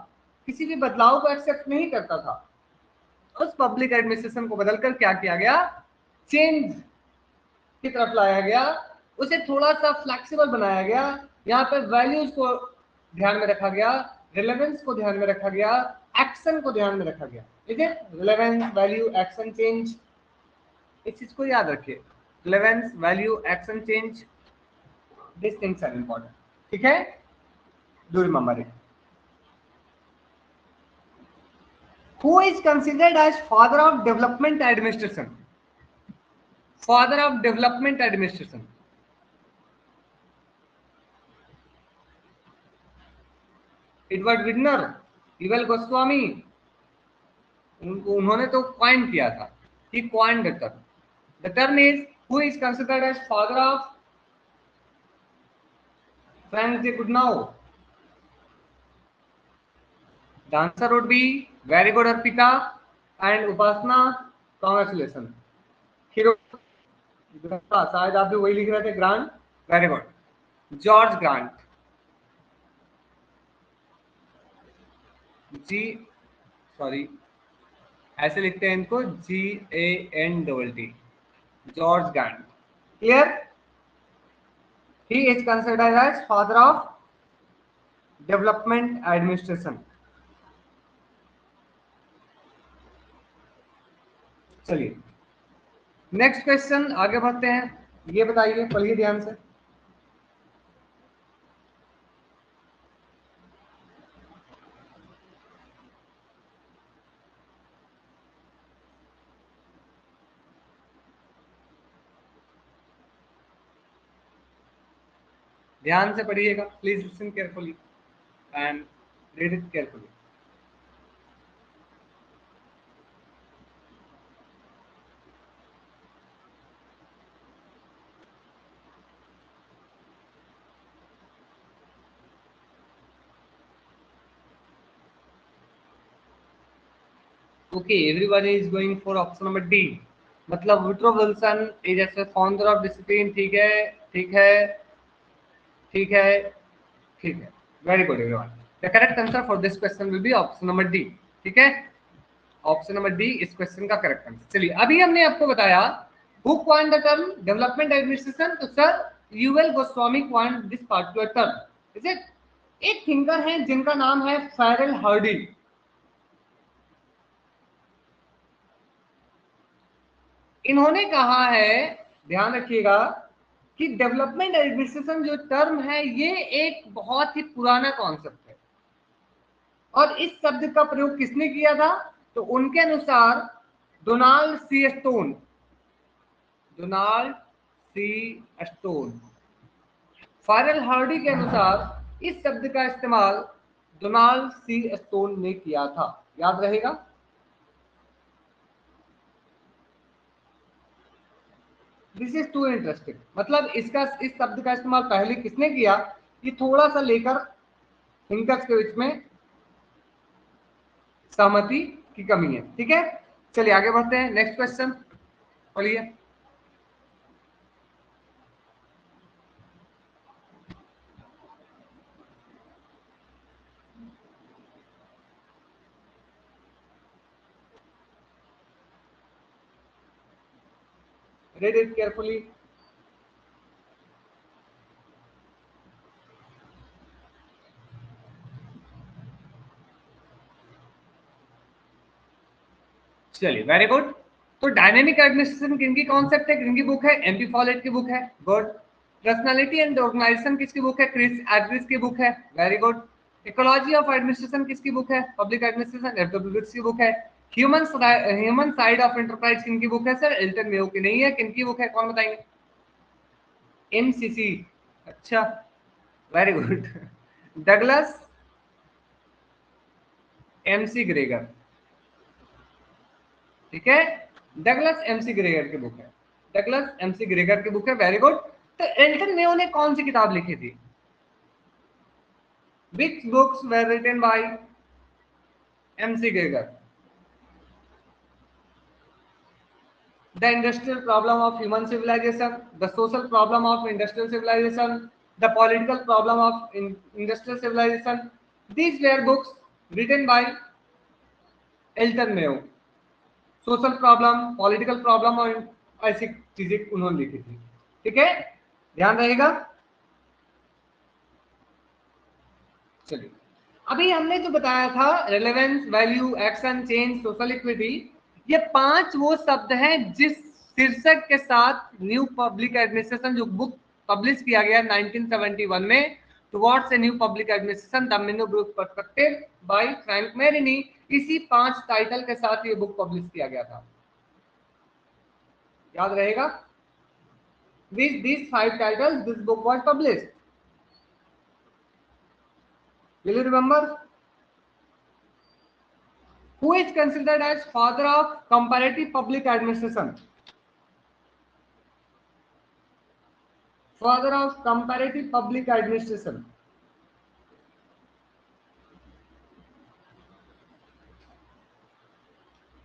किसी भी बदलाव को एक्सेप्ट नहीं करता था, उस पब्लिक एडमिनिस्ट्रेशन को बदलकर क्या किया गया? चेंज की तरफ लाया गया, उसे थोड़ा सा फ्लेक्सिबल बनाया गया। यहाँ पे वैल्यूज को ध्यान में रखा गया, रिलेवेंस को ध्यान में रखा गया, एक्शन को ध्यान में रखा गया। ठीक है, रिलेवेंस, वैल्यू, एक्शन, चेंज, इस चीज को याद रखिए। Relevance, value, action, change, this things are important. ठीक है, do remember it. Who is considered as father of development administration? Father of development administration. Edward Weidner, U L Goswami, उन्होंने तो कॉइन किया था। He coined the term. The term is, who is considered as father of Frank J. Goodenough? The answer would be very good, Arpita and Upasna. Congratulations. Hero, शायद आप भी वही लिख रहे थे, Grant. Very good, George Grant. जी sorry, ऐसे लिखते हैं इनको, GANT, George Grant. Clear? He is considered as father of development administration. चलिए नेक्स्ट क्वेश्चन, आगे बढ़ते हैं। ये बताइए, पढ़िए ध्यान से। ध्यान से पढ़िएगा, please listen carefully and read it carefully. Okay, everyone is going for option number D, मतलब Woodrow Wilson is as founder of discipline. ठीक है, ठीक है, ठीक है, ठीक है, very good everyone. The correct answer for this question will be option number D. ठीक है, ऑप्शन नंबर डी इस क्वेश्चन का करेक्ट आंसर। चलिए, अभी हमने आपको बताया who coined the term development administration, तो sir U L Goswami coined this particular term. Is it? एक थिंकर हैं जिनका नाम है फैरल हार्डी। इन्होंने कहा है, ध्यान रखिएगा, कि डेवलपमेंट एडमिनिस्ट्रेशन जो टर्म है ये एक बहुत ही पुराना कॉन्सेप्ट है। और इस शब्द का प्रयोग किसने किया था? तो उनके अनुसार Donald C Stone, Donald C Stone. Ferrel Heady के अनुसार इस शब्द का इस्तेमाल डोनाल्ड सी स्टोन ने किया था। याद रहेगा? This is too interesting. मतलब इसका, इस शब्द का इस्तेमाल पहले किसने किया, ये थोड़ा सा लेकर थिंकर्स के बीच में सहमति की कमी है। ठीक है, चलिए आगे बढ़ते हैं। नेक्स्ट क्वेश्चन बोलिए। read it carefully। चलिए, वेरी गुड। तो डायनेमिक एडमिनिस्ट्रेशन किनकी कॉन्सेप्ट है, किनकी बुक है? एमपी फॉलेट की बुक है। गुड। पर्सनालिटी एंड ऑर्गेनाइजेशन किसकी बुक है? क्रिस एड्रिस की बुक है। Very good. Ecology of administration किसकी बुक है? पब्लिक एडमिनिस्ट्रेशन, एफडब्ल्यू की बुक है। ह्यूमन साइड ऑफ एंटरप्राइज किनकी बुक है? सर एल्टन मेयो की नहीं है। किनकी बुक है, कौन बताएंगे? एमसीसी। अच्छा, very good. Douglas McGregor. ठीक है, डगलस एमसी ग्रेगर की बुक है। डगलस एमसी ग्रेगर की बुक है। Very good. तो एल्टन मेयो ने कौन सी किताब लिखी थी? Which books were written by McGregor? The industrial problem of human civilisation, the social problem of industrial civilisation, the political problem of industrial civilisation. These were books written by Elton Mayo. Social problem, political problem और ऐसी चीजें उन्होंने लिखी थी। ठीक है, ध्यान रहेगा। चलिए, अभी हमने जो बताया था relevance, value, action, change, social equity, ये 5 वो शब्द हैं जिस शीर्षक के साथ न्यू पब्लिक एडमिनिस्ट्रेशन जो बुक पब्लिश किया गया 1971 में, towards a new public administration the Minnowbrook perspective by Frank Marini, इसी 5 टाइटल के साथ ये बुक पब्लिश किया गया था। याद रहेगा? With these 5 titles, this book was published. Will you remember? Who is considered as father of comparative public administration? Father of comparative public administration.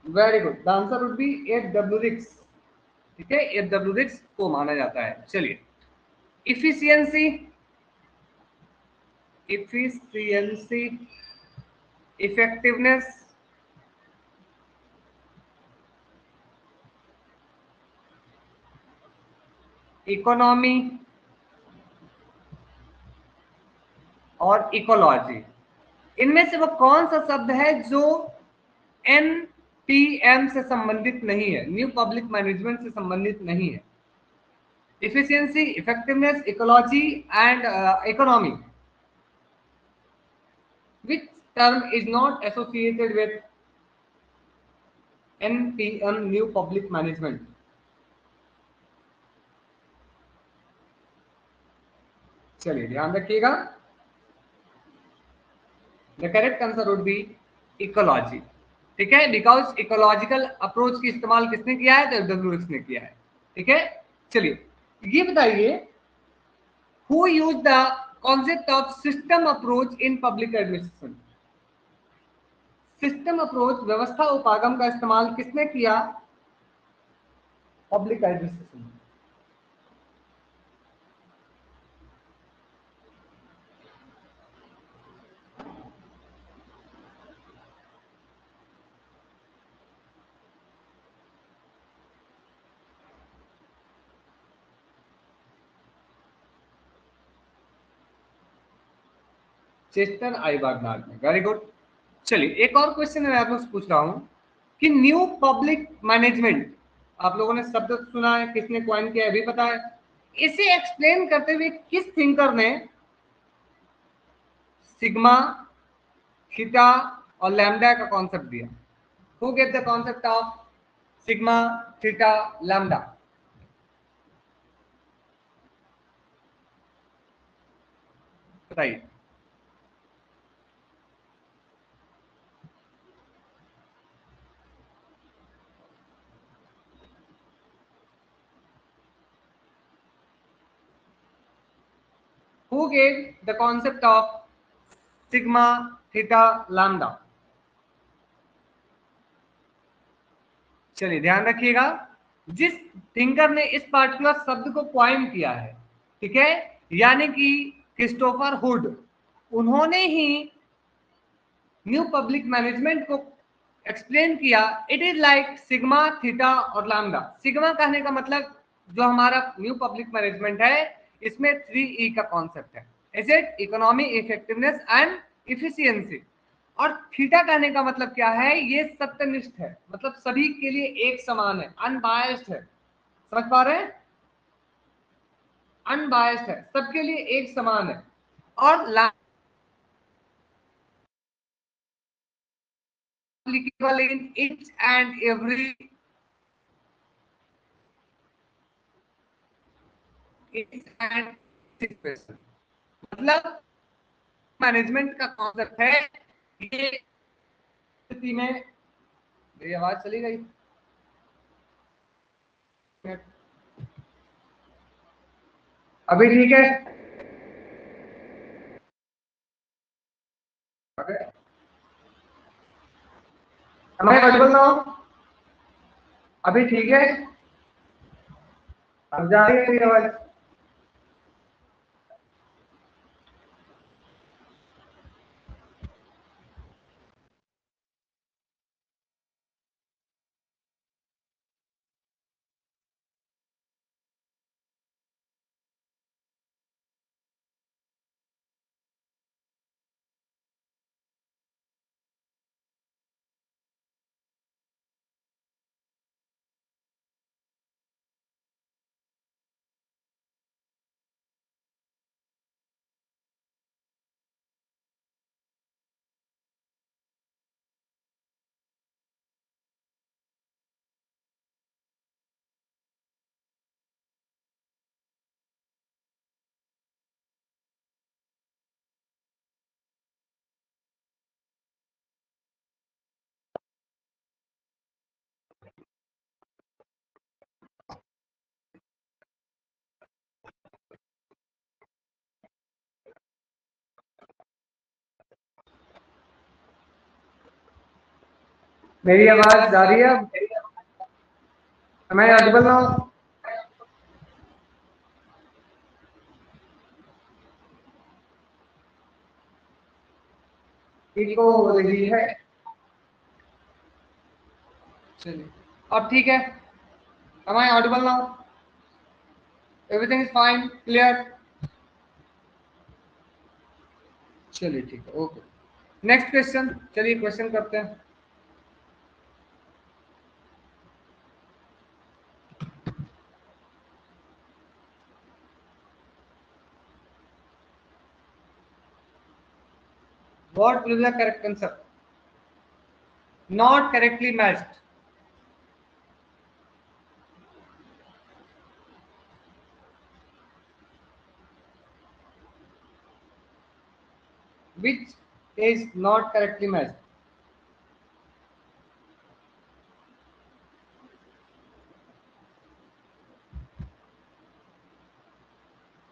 Very good. The answer would be F.W. Rix. ठीक है, F.W. Rix को माना जाता है। चलिए, efficiency, effectiveness, economy और ecology, इनमें से वो कौन सा शब्द है जो एनपीएम से संबंधित नहीं है, न्यू पब्लिक मैनेजमेंट से संबंधित नहीं है? Efficiency, effectiveness, ecology and economy. Which term is not associated with NPM, new public management? चलिए, ध्यान रखिएगा। The correct answer would B ecology. ठीक है, बिकॉज इकोलॉजिकल अप्रोच की इस्तेमाल किसने किया है? तो डब्ल्यू ने किया है। ठीक है, चलिए ये बताइए, who use the concept of system approach in public administration? System approach, व्यवस्था उपागम का इस्तेमाल किसने किया पब्लिक एडमिनिस्ट्रेशन? चेस्टर आई बागनार्ड में। Very good. चलिए एक और क्वेश्चन मैं आप लोग से पूछ रहा हूँ कि न्यू पब्लिक मैनेजमेंट आप लोगों ने शब्द सुना है, किसने कॉइन किया है अभी पता है। इसे एक्सप्लेन करते हुए किस थिंकर ने सिग्मा, थीटा और लैम्डा का कॉन्सेप्ट दिया? Who get the concept of sigma, theta, lambda? बताइए। Who gave the concept of sigma, theta, lambda? चलिए ध्यान रखिएगा, जिस थिंकर ने इस पार्टिकुलर शब्द को कॉइन किया है, ठीक है, यानी कि क्रिस्टोफर हुड, उन्होंने ही न्यू पब्लिक मैनेजमेंट को एक्सप्लेन किया। It is like sigma, theta और लैम्डा। सिग्मा कहने का मतलब जो हमारा न्यू पब्लिक मैनेजमेंट है इसमें 3E का कॉन्सेप्ट है, asset, economy, effectiveness and efficiency. और थीटा कहने का मतलब क्या है? ये सत्यनिष्ठ है, मतलब सभी के लिए एक समान है, अनबायस्ड है। समझ पा रहे हैं? अनबायस्ड है, सबके लिए एक समान है। और applicable in each and every situation। मतलब मैनेजमेंट का कॉन्सेप्ट है ये स्थिति में। मेरी आवाज चली गई? अभी ठीक है? हमारे ऑडिबल ना हो? अभी ठीक है? अब जा रही है मेरी आवाज? मेरी आवाज जा रही है? हमारे ऑडिबल ना हो? ठीक हो रही है? चलिए अब ठीक है? हमारे ऑडिबल ना हो? Everything is fine, clear? चलिए ठीक है, ओके। नेक्स्ट क्वेश्चन, चलिए क्वेश्चन करते हैं। What will be the correct concept? Not correctly matched. Which is not correctly matched?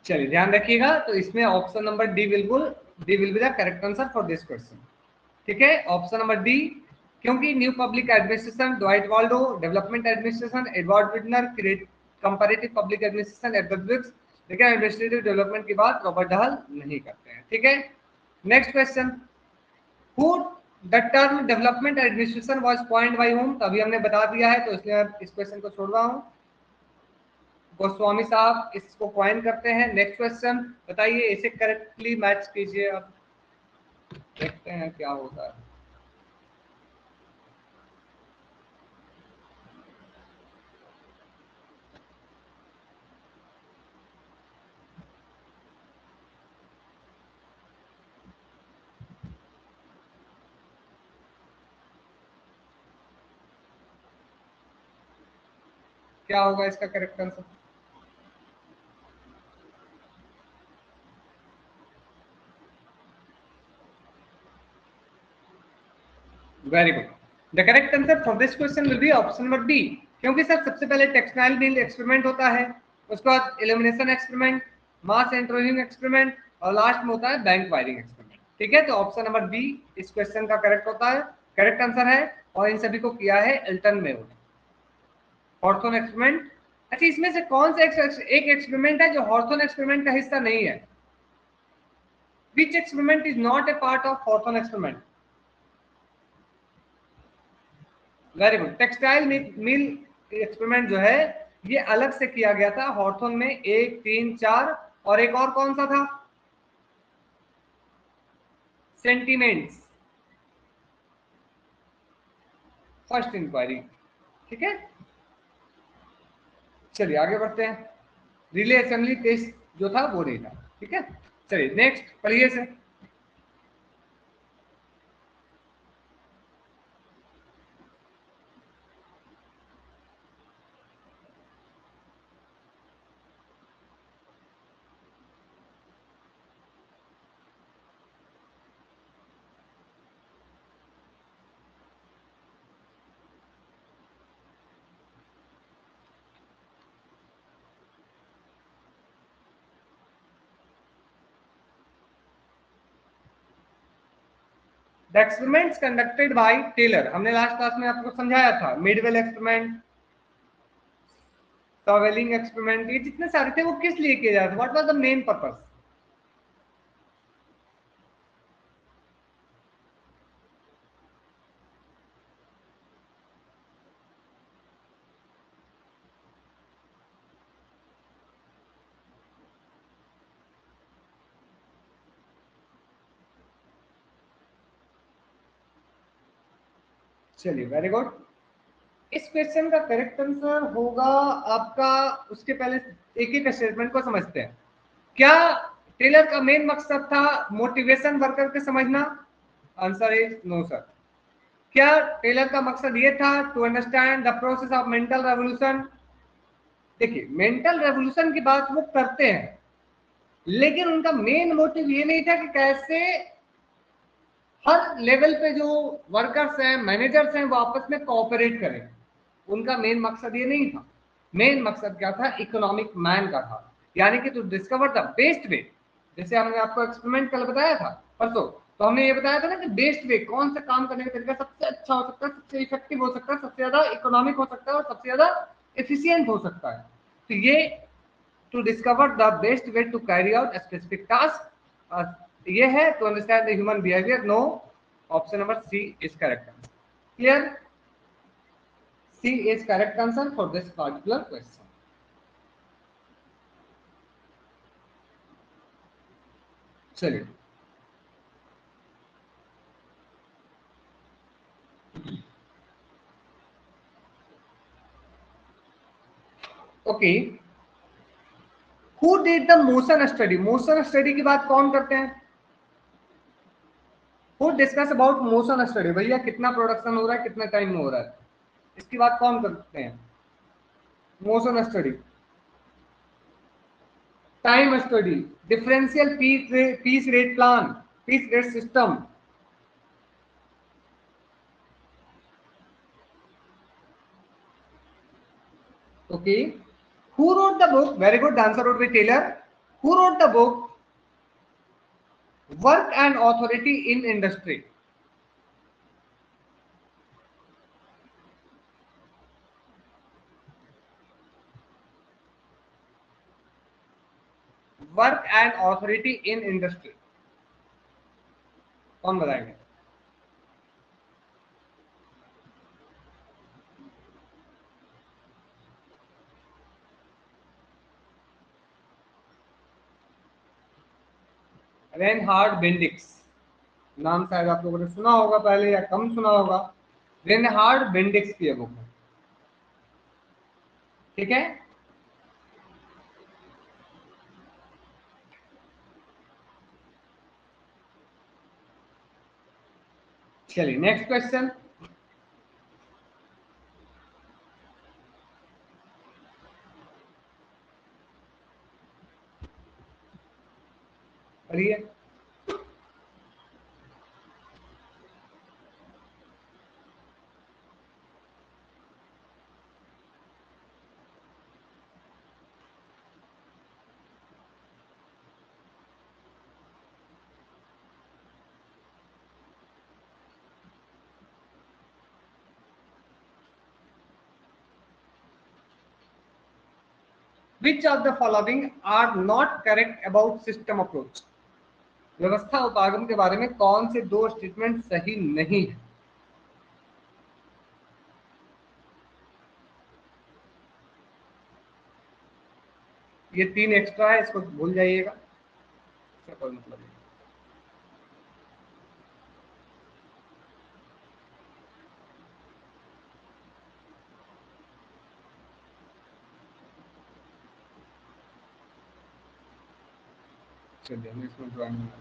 चलिए ध्यान रखिएगा, तो इसमें ऑप्शन नंबर डी बिल्कुल, D will be the correct answer for this question. ठीक है, ऑप्शन नंबर डी, क्योंकि new public administration Dwight Waldo, development administration Edward Weidner, comparative public administration Edward Brooks, लेकिन एडमिनिस्ट्रेटिव डेवलपमेंट की बात Robert Dahl नहीं करते हैं। ठीक है, next question, who the term development administration was coined by whom? तो अभी हमने बता दिया है, तो इसलिए इस क्वेश्चन को छोड़ रहा हूं। गोस्वामी साहब इसको कॉइन करते हैं। नेक्स्ट क्वेश्चन बताइए, इसे करेक्टली मैच कीजिए आप। देखते हैं क्या होता है। क्या होगा इसका correct answer? Very good. The correct answer for this question will be option number B, क्योंकि सर सबसे पहले टेक्सटाइल मिल एक्सपेरिमेंट होता है, उसके बाद illumination experiment, mass interviewing experiment, और लास्ट में होता है बैंक वायरिंग एक्सपेरिमेंट। ठीक है, तो ऑप्शन नंबर बी इस क्वेश्चन का करेक्ट होता है, करेक्ट आंसर है। और इन सभी को किया है एल्टन मेयो ने। हॉर्थन एक्सपेरिमेंट, अच्छा इसमें से कौन सा एक एक्सपेरिमेंट है जो हॉर्थन एक्सपेरिमेंट का हिस्सा नहीं है? Which experiment is not a part of हॉर्थन experiment? Very good. Textile mill experiment जो है ये अलग से किया गया था हॉर्थन में, 1, 3, 4, और एक और कौन सा था? Sentiments, first inquiry. ठीक है, चलिए आगे बढ़ते हैं। रिले असेंबली टेस्ट जो था वो नहीं था। ठीक है, चलिए नेक्स्ट पढ़िए से। The experiments conducted by Taylor, हमने लास्ट क्लास में आपको समझाया था। मिडवेल एक्सपेरिमेंट, टॉवेलिंग एक्सपेरिमेंट, ये जितने सारे थे वो किस लिए किए जाते? What was the main purpose? चलिए वेरी गुड। इस क्वेश्चन का करेक्ट आंसर होगा आपका, उसके पहले एक एक स्टेटमेंट को समझते हैं। क्या टेलर का मेन मकसद था मोटिवेशन वर्कर के समझना? Answer is no sir. क्या टेलर का मकसद ये था to understand the process of mental revolution? देखिए मेंटल रेवोल्यूशन की बात वो करते हैं, लेकिन उनका मेन मोटिव ये नहीं था कि कैसे हर लेवल पे जो वर्कर्स हैं, मैनेजर्स हैं, वो आपस में कोऑपरेट करें। उनका मेन मकसद ये नहीं था। मेन मकसद क्या था? इकोनॉमिक मैन का था, यानी कि to discover the best way. जैसे हमने आपको एक्सपेरिमेंट कल बताया था, परसों, तो हमने ये बताया था ना कि बेस्ट वे, कौन सा काम करने का तरीका सबसे अच्छा हो सकता है, सबसे इफेक्टिव हो सकता है, सबसे ज्यादा इकोनॉमिक हो सकता है और सबसे ज्यादा एफिशिएंट हो सकता है। तो ये to discover the best way to carry out a specific task, ये है to understand the human behavior. No, option number C is correct answer. Clear? C is correct answer for this particular question. चलिए okay, who did the motion study? Motion study की बात कौन करते हैं? Who discuss about motion study? भैया कितना production हो रहा है, कितना टाइम में हो रहा है, इसकी बात कौन करते हैं? Motion study, time study, differential piece rate plan, piece rate system. Okay. Who wrote the book? Very good. The answer would be Taylor. Who wrote the book Work and Authority in Industry? Work and Authority in Industry. कौन बताएंगे? Reinhard Bendix. नाम शायद आप लोगों ने सुना होगा पहले या कम सुना होगा, रेनहार्ड बेंडिक्स की बुक है, ठीक है। चलिए नेक्स्ट क्वेश्चन। करिए। Which of the following are not correct about system approach? व्यवस्था उपागम के बारे में कौन से दो स्टेटमेंट सही नहीं है? ये 3 एक्स्ट्रा है, इसको भूल जाइएगा, इसका कोई मतलब नहीं। चलिए मैं इसमें ड्राइंग बना,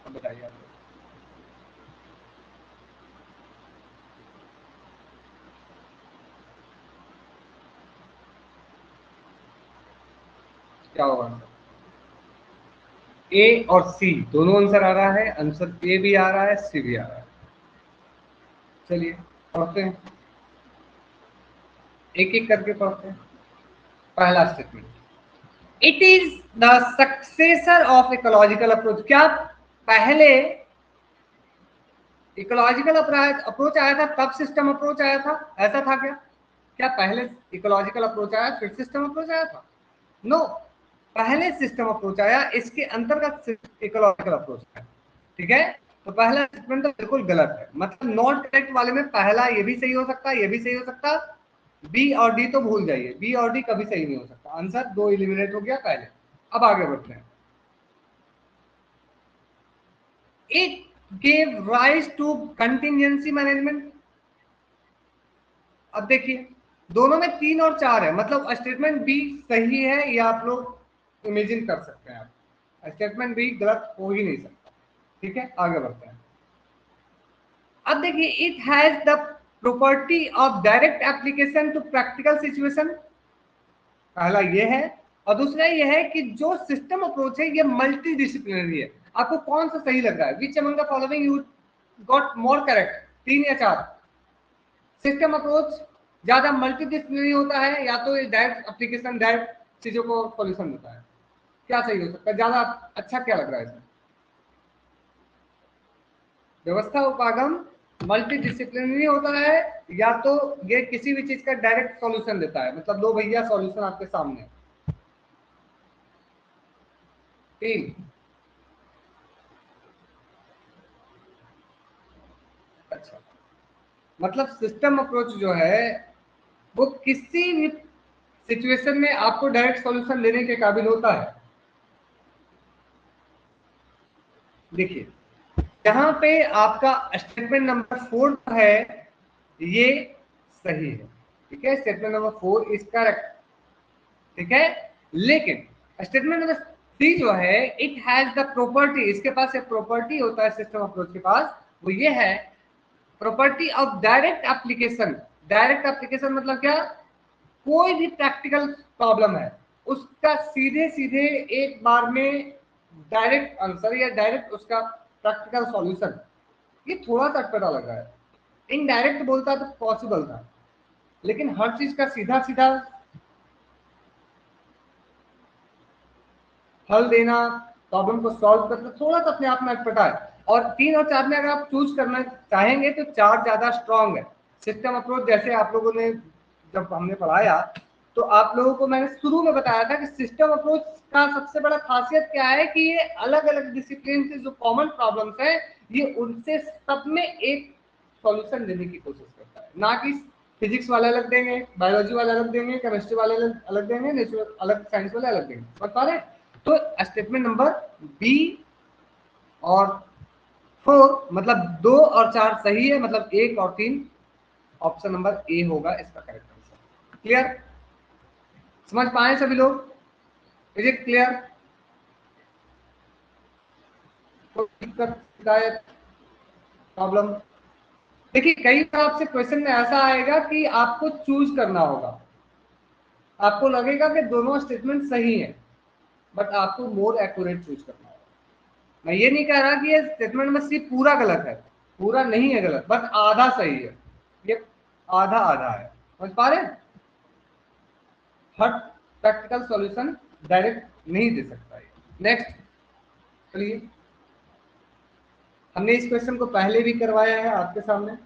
अब बताइए आप। क्या होगा आंसर? ए और सी दोनों आंसर आ रहा है, आंसर ए भी आ रहा है, सी भी आ रहा है। चलिए पढ़ते हैं, एक एक करके पढ़ते हैं। पहला statement, it is the successor of ecological approach. क्या पहले इकोलॉजिकल अप्रोच आया था तब सिस्टम अप्रोच आया था, ऐसा था क्या? क्या पहले इकोलॉजिकल अप्रोच आया फिर सिस्टम अप्रोच आया था? नो, पहले सिस्टम अप्रोच आया, इसके अंतर्गत इकोलॉजिकल अप्रोच आया, ठीक है। तो पहला स्टेटमेंट तो बिल्कुल गलत है, मतलब नॉट करेक्ट वाले में पहला ये भी सही हो सकता है, ये भी सही हो सकता, बी और डी तो भूल जाइए, बी और डी कभी सही नहीं हो सकता, आंसर दो एलिमिनेट हो गया पहले। अब आगे बढ़ते हैं। It gave rise to contingency management. अब देखिए दोनों में 3 और 4 है, मतलब स्टेटमेंट बी सही है, या आप लोग इमेजिन कर सकते हैं, आप स्टेटमेंट बी गलत हो ही नहीं सकता, ठीक है। आगे बढ़ते हैं। अब देखिए, it has the property of direct application to practical situation, पहला ये है, और दूसरा ये है कि जो सिस्टम अप्रोच है ये मल्टी डिसिप्लिनरी है। आपको कौन सा सही लग रहा है? विच among the following you got more correct, 3 या 4? सिस्टम अप्रोच ज्यादा मल्टी डिसिप्लिनरी होता है, या तो डायरेक्ट एप्लीकेशन डायरेक्ट चीजों को सॉल्यूशन देता है? क्या सही हो सकता है, ज्यादा अच्छा क्या लग रहा है इसमें? व्यवस्था उपागम मल्टी डिसिप्लिनरी होता है, या तो ये किसी भी चीज का डायरेक्ट सॉल्यूशन देता है, मतलब लो भैया सॉल्यूशन आपके सामने। 3। अच्छा, मतलब सिस्टम अप्रोच जो है वो किसी भी सिचुएशन में आपको डायरेक्ट सॉल्यूशन देने के काबिल होता है। देखिए यहाँ पे आपका स्टेटमेंट नंबर 4 है, ये सही है, ठीक है, स्टेटमेंट नंबर 4 इज करेक्ट, ठीक है। लेकिन स्टेटमेंट नंबर 3 जो है, इट हैज द प्रॉपर्टी, इसके पास एक प्रॉपर्टी होता है सिस्टम अप्रोच के पास, वो ये है property of direct application. Direct application मतलब क्या? कोई भी प्रैक्टिकल प्रॉब्लम है उसका सीधे सीधे एक बार में डायरेक्ट आंसर या डायरेक्ट उसका प्रैक्टिकल सॉल्यूशन। ये थोड़ा सा अटपटा लग रहा है, इनडायरेक्ट बोलता तो पॉसिबल था, लेकिन हर चीज का सीधा सीधा हल देना, प्रॉब्लम को सॉल्व करना, थोड़ा सा अपने आप में अटपटा है। और 3 और 4 में अगर आप चूज करना चाहेंगे तो 4 ज्यादा स्ट्रांग है। सिस्टम अप्रोच जैसे आप लोगों ने जब हमने पढ़ाया तो आप लोगों को मैंने शुरू में बताया था कि सिस्टम अप्रोच का सबसे बड़ा खासियत क्या है कि ये अलग अलग डिसिप्लिन से जो कॉमन प्रॉब्लम्स है ये उनसे सब में एक सॉल्यूशन देने की कोशिश करता है, ना कि फिजिक्स वाले अलग देंगे, बायोलॉजी वाले अलग देंगे, केमिस्ट्री वाले अलग देंगे, नेचुरल अलग, साइंस वाले अलग देंगे, समझ पा रहे हैं? तो स्टेटमेंट नंबर बी और 4 मतलब 2 और 4 सही है, मतलब 1 और 3 ऑप्शन नंबर ए होगा इसका करेक्ट आंसर। क्लियर? समझ पाए सभी लोग? Is it clear? कोई दिक्कत, शिकायत, प्रॉब्लम? देखिए कई बार आपसे क्वेश्चन में ऐसा आएगा कि आपको चूज करना होगा, आपको लगेगा कि दोनों स्टेटमेंट सही है, बट आपको मोर एक्यूरेट चूज करना होगा। मैं ये नहीं कह रहा कि ये स्टेटमेंट में सी पूरा गलत है, पूरा नहीं है गलत, बट आधा सही है, ये आधा आधा है। समझ पा रहे हैं? हर प्रैक्टिकल सॉल्यूशन डायरेक्ट नहीं दे सकता है। नेक्स्ट चलिए, हमने इस क्वेश्चन को पहले भी करवाया है आपके सामने,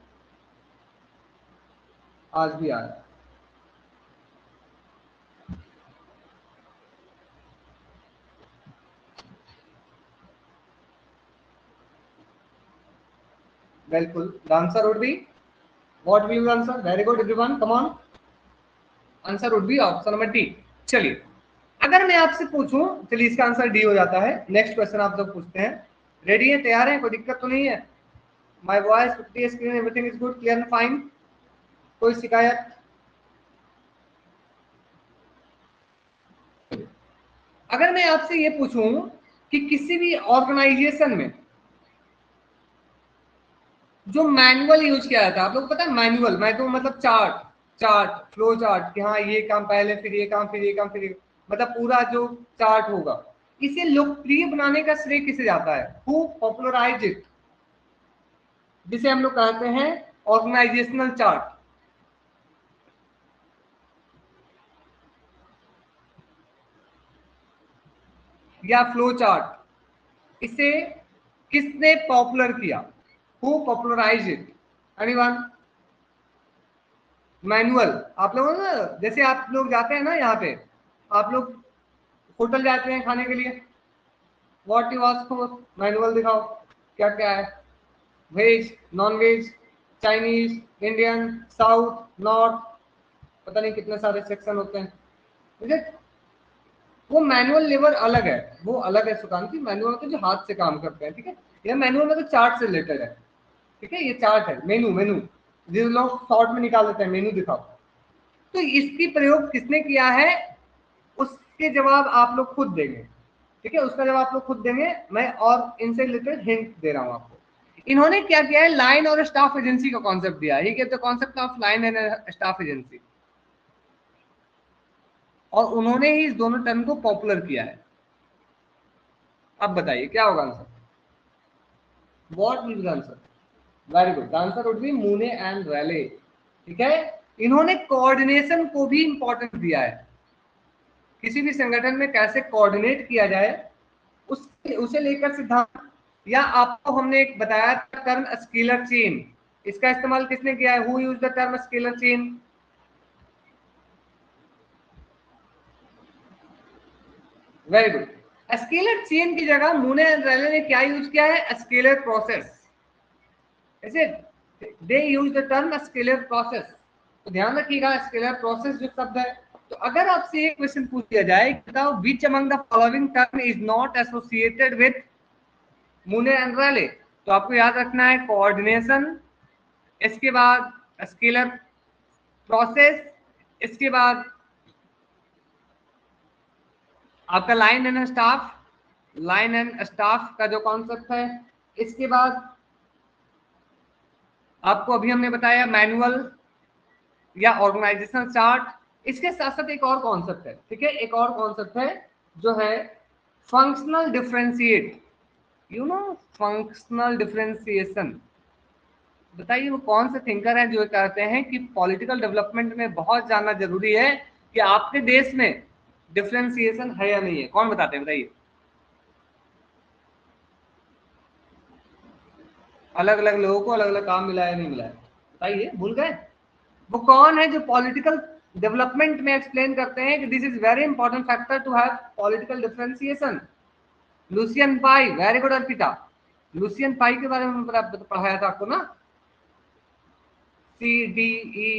आज भी आया। बिल्कुल, the answer would be what will answer? Very good everyone, come on, answer would B option number D. चलिए, अगर मैं आपसे पूछूं, चलिए इसका आंसर डी हो जाता है। नेक्स्ट क्वेश्चन आप लोग पूछते हैं, रेडी है, तैयार है, कोई दिक्कत तो नहीं है? My voice, screen, everything is good, clear and fine, कोई शिकायत? अगर मैं आपसे ये पूछूं कि किसी भी ऑर्गेनाइजेशन में जो मैनुअल यूज किया जाता है, आप लोग पता है मैनुअल, मैं तो मतलब चार्ट, फ्लो चार्ट, कि हाँ ये काम पहले, फिर ये काम, फिर ये काम, फिर ये, मतलब पूरा जो चार्ट होगा, इसे लोकप्रिय बनाने का श्रेय किसे जाता है? हु पॉपुलराइज इट, जिसे हम लोग कहते हैं ऑर्गेनाइजेशनल चार्ट या फ्लो चार्ट, इसे किसने पॉपुलर किया? Who popularise it? Anyone? Manual, आप लोग ना, जैसे आप लोग जाते हैं ना, यहाँ पे आप लोग होटल जाते हैं खाने के लिए, what you ask for, manual दिखाओ, क्या क्या है, veg, non veg, Chinese, Indian, south, north, पता नहीं कितने सारे सेक्शन होते हैं, मुझे वो मैनुअल लेबर अलग है, वो अलग है सुकांत, मैनुअल तो जो हाथ से काम करते हैं, ठीक है, ये मैनुअल में तो चार्ट से रिलेटेड है, ठीक है, ये चार्ट है, मेनू, जिस लोग शॉर्ट में निकाल देते हैं मेनू दिखाओ, तो इसकी प्रयोग किसने किया है, उसके जवाब आप लोग खुद देंगे, ठीक है, उसका जवाब आप लोग खुद देंगे, मैं और इनसे रिलेटेड हिंट दे रहा हूं आपको। इन्होंने क्या किया है, लाइन और स्टाफ एजेंसी का कॉन्सेप्ट दिया है, he give the concept of line and staff agency, और उन्होंने ही इस दोनों टर्म को पॉपुलर किया है। अब बताइए क्या होगा answer? What will answer? Very good, answer would be Mooney and Reiley, ठीक है। इन्होंने कोऑर्डिनेशन को भी इंपॉर्टेंस दिया है, किसी भी संगठन में कैसे कोऑर्डिनेट किया जाए उसे लेकर सिद्धांत, या आपको हमने एक बताया था टर्म स्केलर चेन, इसका इस्तेमाल किसने किया है? Who use the term scalar chain? Very good, scalar chain की जगह मूने एंड रैले ने क्या यूज किया है? स्केलर प्रोसेस, ऐसे they use the term scalar process, तो ध्यान रखिएगा स्केलर प्रोसेस जो शब्द है। तो अगर आपसे एक क्वेश्चन पूछ दिया जाए, बताओ which among the following term is not associated with Mooney and Reiley, तो आपको याद रखना है कोऑर्डिनेशन, इसके बाद स्केलर प्रोसेस, इसके बाद आपका लाइन एंड स्टाफ का जो कॉन्सेप्ट है, इसके बाद आपको अभी हमने बताया मैनुअल या ऑर्गेनाइजेशनल चार्ट, इसके साथ साथ एक और कॉन्सेप्ट है, ठीक है, एक और कॉन्सेप्ट है जो है functional differentiate, you know functional differentiation. बताइए वो कौन से थिंकर हैं जो कहते हैं कि पॉलिटिकल डेवलपमेंट में बहुत जानना जरूरी है कि आपके देश में डिफरेंशिएशन है या नहीं है? कौन बताते हैं, बताइए। अलग अलग लोगों को अलग अलग काम मिला है, नहीं मिला है, बताइए, भूल गए? वो कौन है जो पॉलिटिकल डेवलपमेंट में एक्सप्लेन करते हैं कि this is very important factor to have political differentiation? Lucian Pye, very good Arpita, Lucian Pye के बारे में पढ़ाया था आपको ना, CDE,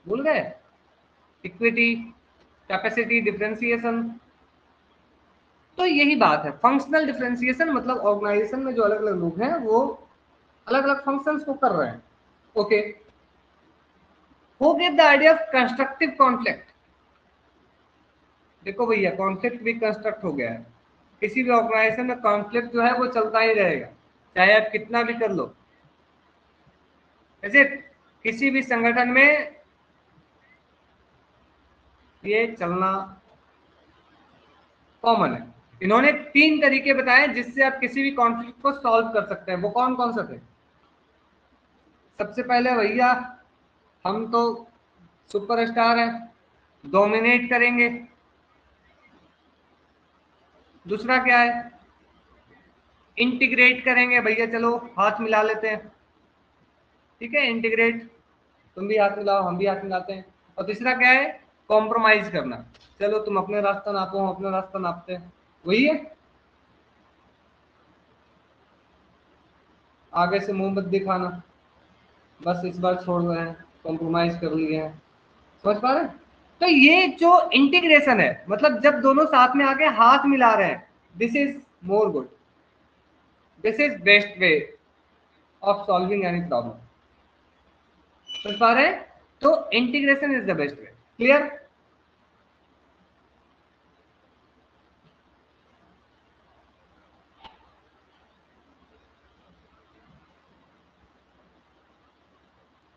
भूल गए? इक्विटी, कैपेसिटी, डिफरेंशिएशन, तो यही बात है, फंक्शनल डिफरेंशिएशन मतलब ऑर्गेनाइजेशन में जो अलग अलग लोग हैं वो अलग अलग फंक्शंस को कर रहे हैं। Okay, who give the idea of constructive conflict? देखो भैया, कॉन्फ्लिक्ट भी कंस्ट्रक्ट हो गया है। किसी भी ऑर्गेनाइजेशन में कॉन्फ्लिक्ट जो है वो चलता ही रहेगा, चाहे आप कितना भी कर लो। ऐसे किसी भी संगठन में ये चलना कॉमन है। इन्होंने 3 तरीके बताए जिससे आप किसी भी कॉन्फ्लिक्ट को सॉल्व कर सकते हैं। वो कौन कौन से थे? सबसे पहले भैया, हम तो सुपरस्टार हैं, डोमिनेट करेंगे। दूसरा क्या है? इंटीग्रेट करेंगे भैया, चलो हाथ मिला लेते हैं, ठीक है, इंटीग्रेट, तुम भी हाथ मिलाओ हम भी हाथ मिलाते हैं। और तीसरा क्या है? कॉम्प्रोमाइज करना, चलो तुम अपने रास्ता नापो हम अपना रास्ता नापते हैं। वही है, आगे से मुंह मत दिखाना, बस इस बार छोड़ रहे हैं, कॉम्प्रोमाइज कर लिए हैं। समझ पा रहे हैं? तो ये जो इंटीग्रेशन है, मतलब जब दोनों साथ में आके हाथ मिला रहे हैं, this is more good, this is best way of solving any problem. समझ पा रहे हैं? तो integration is the best way. Clear?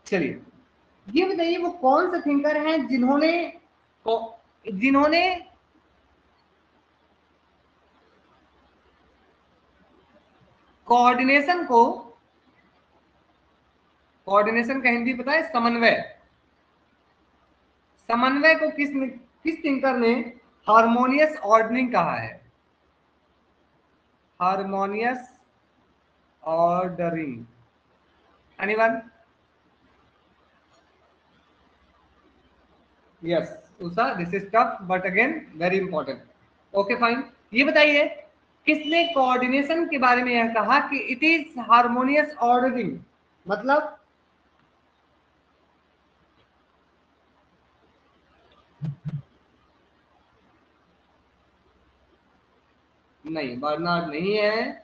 चलिए, ये बताइए वो कौन से थिंकर हैं जिन्होंने कोऑर्डिनेशन को, कोऑर्डिनेशन का हिंदी पता है? समन्वय। समन्वय को किस थिंकर ने हार्मोनियस ऑर्डरिंग कहा है? Harmonious ordering, anyone? Yes, Usha, this is tough but again very important. Okay fine, ये बताइए किसने कोऑर्डिनेशन के बारे में यह कहा कि इट इज हार्मोनियस ऑर्डरिंग? मतलब नहीं, बर्नार्ड नहीं है।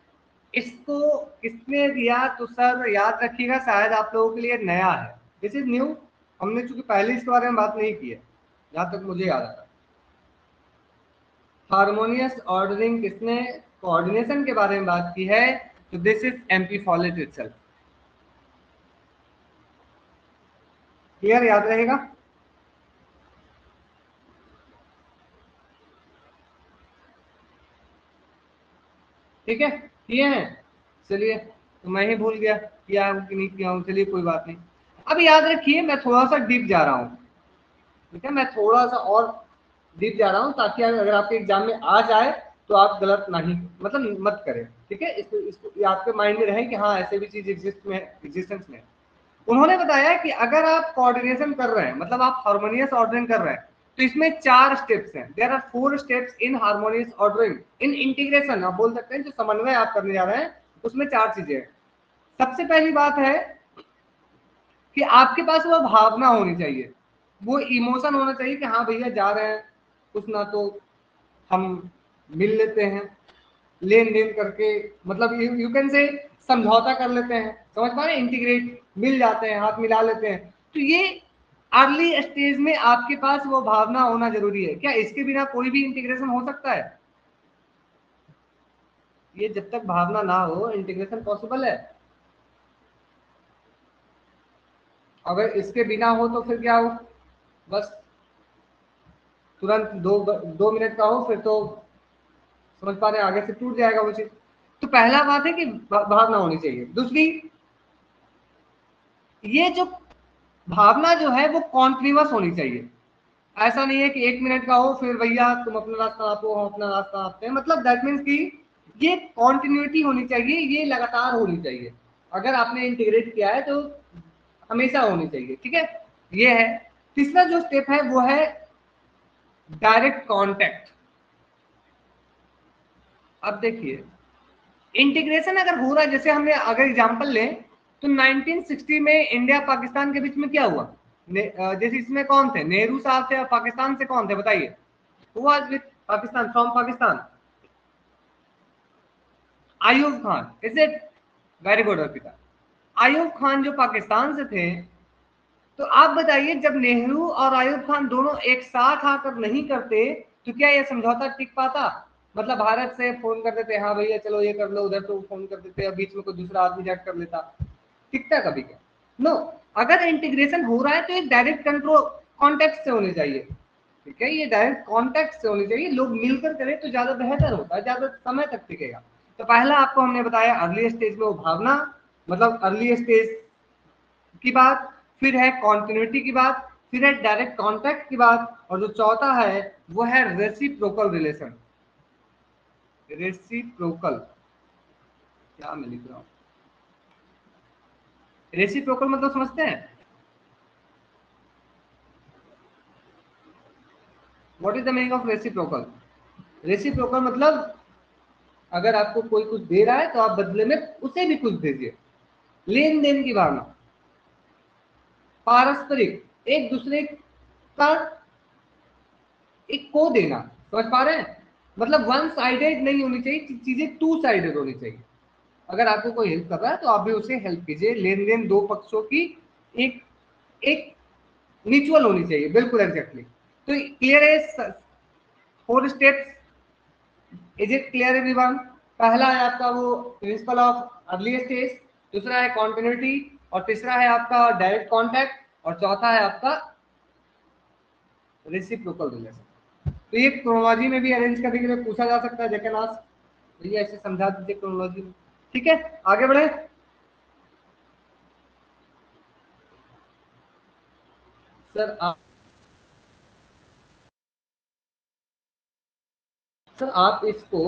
इसको किसने दिया? तो सर याद रखिएगा, शायद आप लोगों के लिए नया है, दिस इज न्यू। हमने चूंकि पहले इसके बारे में बात नहीं की है, जहां तक मुझे याद आता है। हार्मोनियस ऑर्डरिंग किसने कोऑर्डिनेशन के बारे में बात की है? तो this is MP Follett itself. Clear? याद रहेगा? ठीक है, किए हैं? चलिए, तो मैं ही भूल गया किया हूँ कि नहीं किया हूँ, चलिए कोई बात नहीं। अब याद रखिए, मैं थोड़ा सा डीप जा रहा हूँ, ठीक है, मैं थोड़ा सा और डीप जा रहा हूँ ताकि अगर आपके एग्जाम में आ जाए तो आप गलत नहीं, मतलब मत करें, ठीक है। इसको ये आपके माइंड में रहे कि हाँ ऐसे भी चीज एग्जिस्टेंस में। उन्होंने बताया कि अगर आप कोऑर्डिनेशन कर रहे हैं, मतलब आप हार्मोनियस ऑर्डरिंग कर रहे हैं, तो इसमें 4 स्टेप्स हैं। There are 4 steps in harmonious ordering. In integration आप बोल सकते हैं, जो समन्वय आप करने जा रहे हैं उसमें 4 चीजें हैं। सबसे पहली बात है कि आपके पास वो भावना होनी चाहिए, वो इमोशन होना चाहिए कि हाँ भैया जा रहे हैं, कुछ ना तो हम मिल लेते हैं, लेन देन करके, मतलब यू कैन से समझौता कर लेते हैं। समझ पा रहे हैं? इंटीग्रेट, मिल जाते हैं, हाथ मिला लेते हैं। तो ये अर्ली स्टेज में आपके पास वो भावना होना जरूरी है। क्या इसके बिना कोई भी इंटीग्रेशन हो सकता है? ये जब तक भावना ना हो, इंटीग्रेशन पॉसिबल है? अगर इसके बिना हो तो फिर क्या हो? बस तुरंत 2 मिनट का हो फिर तो समझ पा रहे हैं, आगे से टूट जाएगा वो चीज। तो पहला बात है कि भावना होनी चाहिए। दूसरी, ये जो भावना जो है वो कॉन्टिन्यूअस होनी चाहिए। ऐसा नहीं है कि 1 मिनट का हो फिर भैया तुम अपना रास्ता आपो हम अपना रास्ता आपते हैं, मतलब दैट मीन्स कि ये कॉन्टिन्यूटी होनी चाहिए, ये लगातार होनी चाहिए। अगर आपने इंटीग्रेट किया है तो हमेशा होनी चाहिए, ठीक है, ये है। तीसरा जो स्टेप है वो है डायरेक्ट कांटेक्ट। अब देखिए, इंटीग्रेशन अगर हो रहा है, जैसे हमने अगर एग्जांपल लें तो 1960 में इंडिया पाकिस्तान के बीच में क्या हुआ? जैसे इसमें कौन थे? नेहरू साहब थे, और पाकिस्तान से कौन थे बताइए? Who was with Pakistan, from Pakistan? Ayub Khan, is it? Very good Arpita. Ayub Khan जो पाकिस्तान से थे, तो आप बताइए जब नेहरू और आयूब खान दोनों एक साथ आकर नहीं करते तो क्या यह समझौता टिक पाता? मतलब भारत से फोन कर देते, हाँ भैया चलो ये कर लो, उधर तो फोन कर देते और बीच में कोई दूसरा आदमी जाकर कर लेता, टिकता कभी क्या? नो। अगर इंटीग्रेशन हो रहा है तो एक डायरेक्ट कंट्रोल कॉन्टेक्ट से होनी चाहिए, ठीक है, ये डायरेक्ट कॉन्टेक्ट से होनी चाहिए, लोग मिलकर करें तो ज्यादा बेहतर होता है, ज्यादा समय तक टिकेगा। तो पहला आपको हमने बताया अर्ली स्टेज में उभारना, मतलब अर्ली स्टेज की बात, फिर है कॉन्टिन्यूटी की बात, फिर है डायरेक्ट कॉन्टैक्ट की बात, और जो चौथा है वो है रेसिप्रोकल रिलेशन। रेसिप्रोकल, क्या मैं लिख रहा हूं? रेसिप्रोकल मतलब समझते हैं? What is the meaning of reciprocal? Reciprocal मतलब अगर आपको कोई कुछ दे रहा है तो आप बदले में उसे भी कुछ दीजिए, लेन देन की भावना, पारस्परिक, एक दूसरे का एक को देना, समझ पा रहे हैं? मतलब वन साइडेड नहीं होनी चाहिए, चीजें टू साइडेड होनी चाहिए। अगर आपको कोई हेल्प कर रहा है तो आप भी उसे हेल्प कीजिए, लेन देन दो पक्षों की एक एक म्यूचुअल होनी चाहिए, बिल्कुल एग्जैक्टली। तो क्लियर है? Four steps, is it clear everyone? पहला है आपका वो प्रिंसिपल ऑफ अर्ली स्टेज, दूसरा है कॉन्टिन्यूटी, और तीसरा है आपका डायरेक्ट कॉन्टैक्ट, और चौथा है आपका रेसिप्रोकल रिलेशन। तो ये क्रोनोलॉजी में भी अरेंज करने के लिए पूछा जा सकता है, जैसे नास भैया ऐसे समझा दीजिए क्रोनोलॉजी में। ठीक है, आगे बढ़े। सर आप सर आप इसको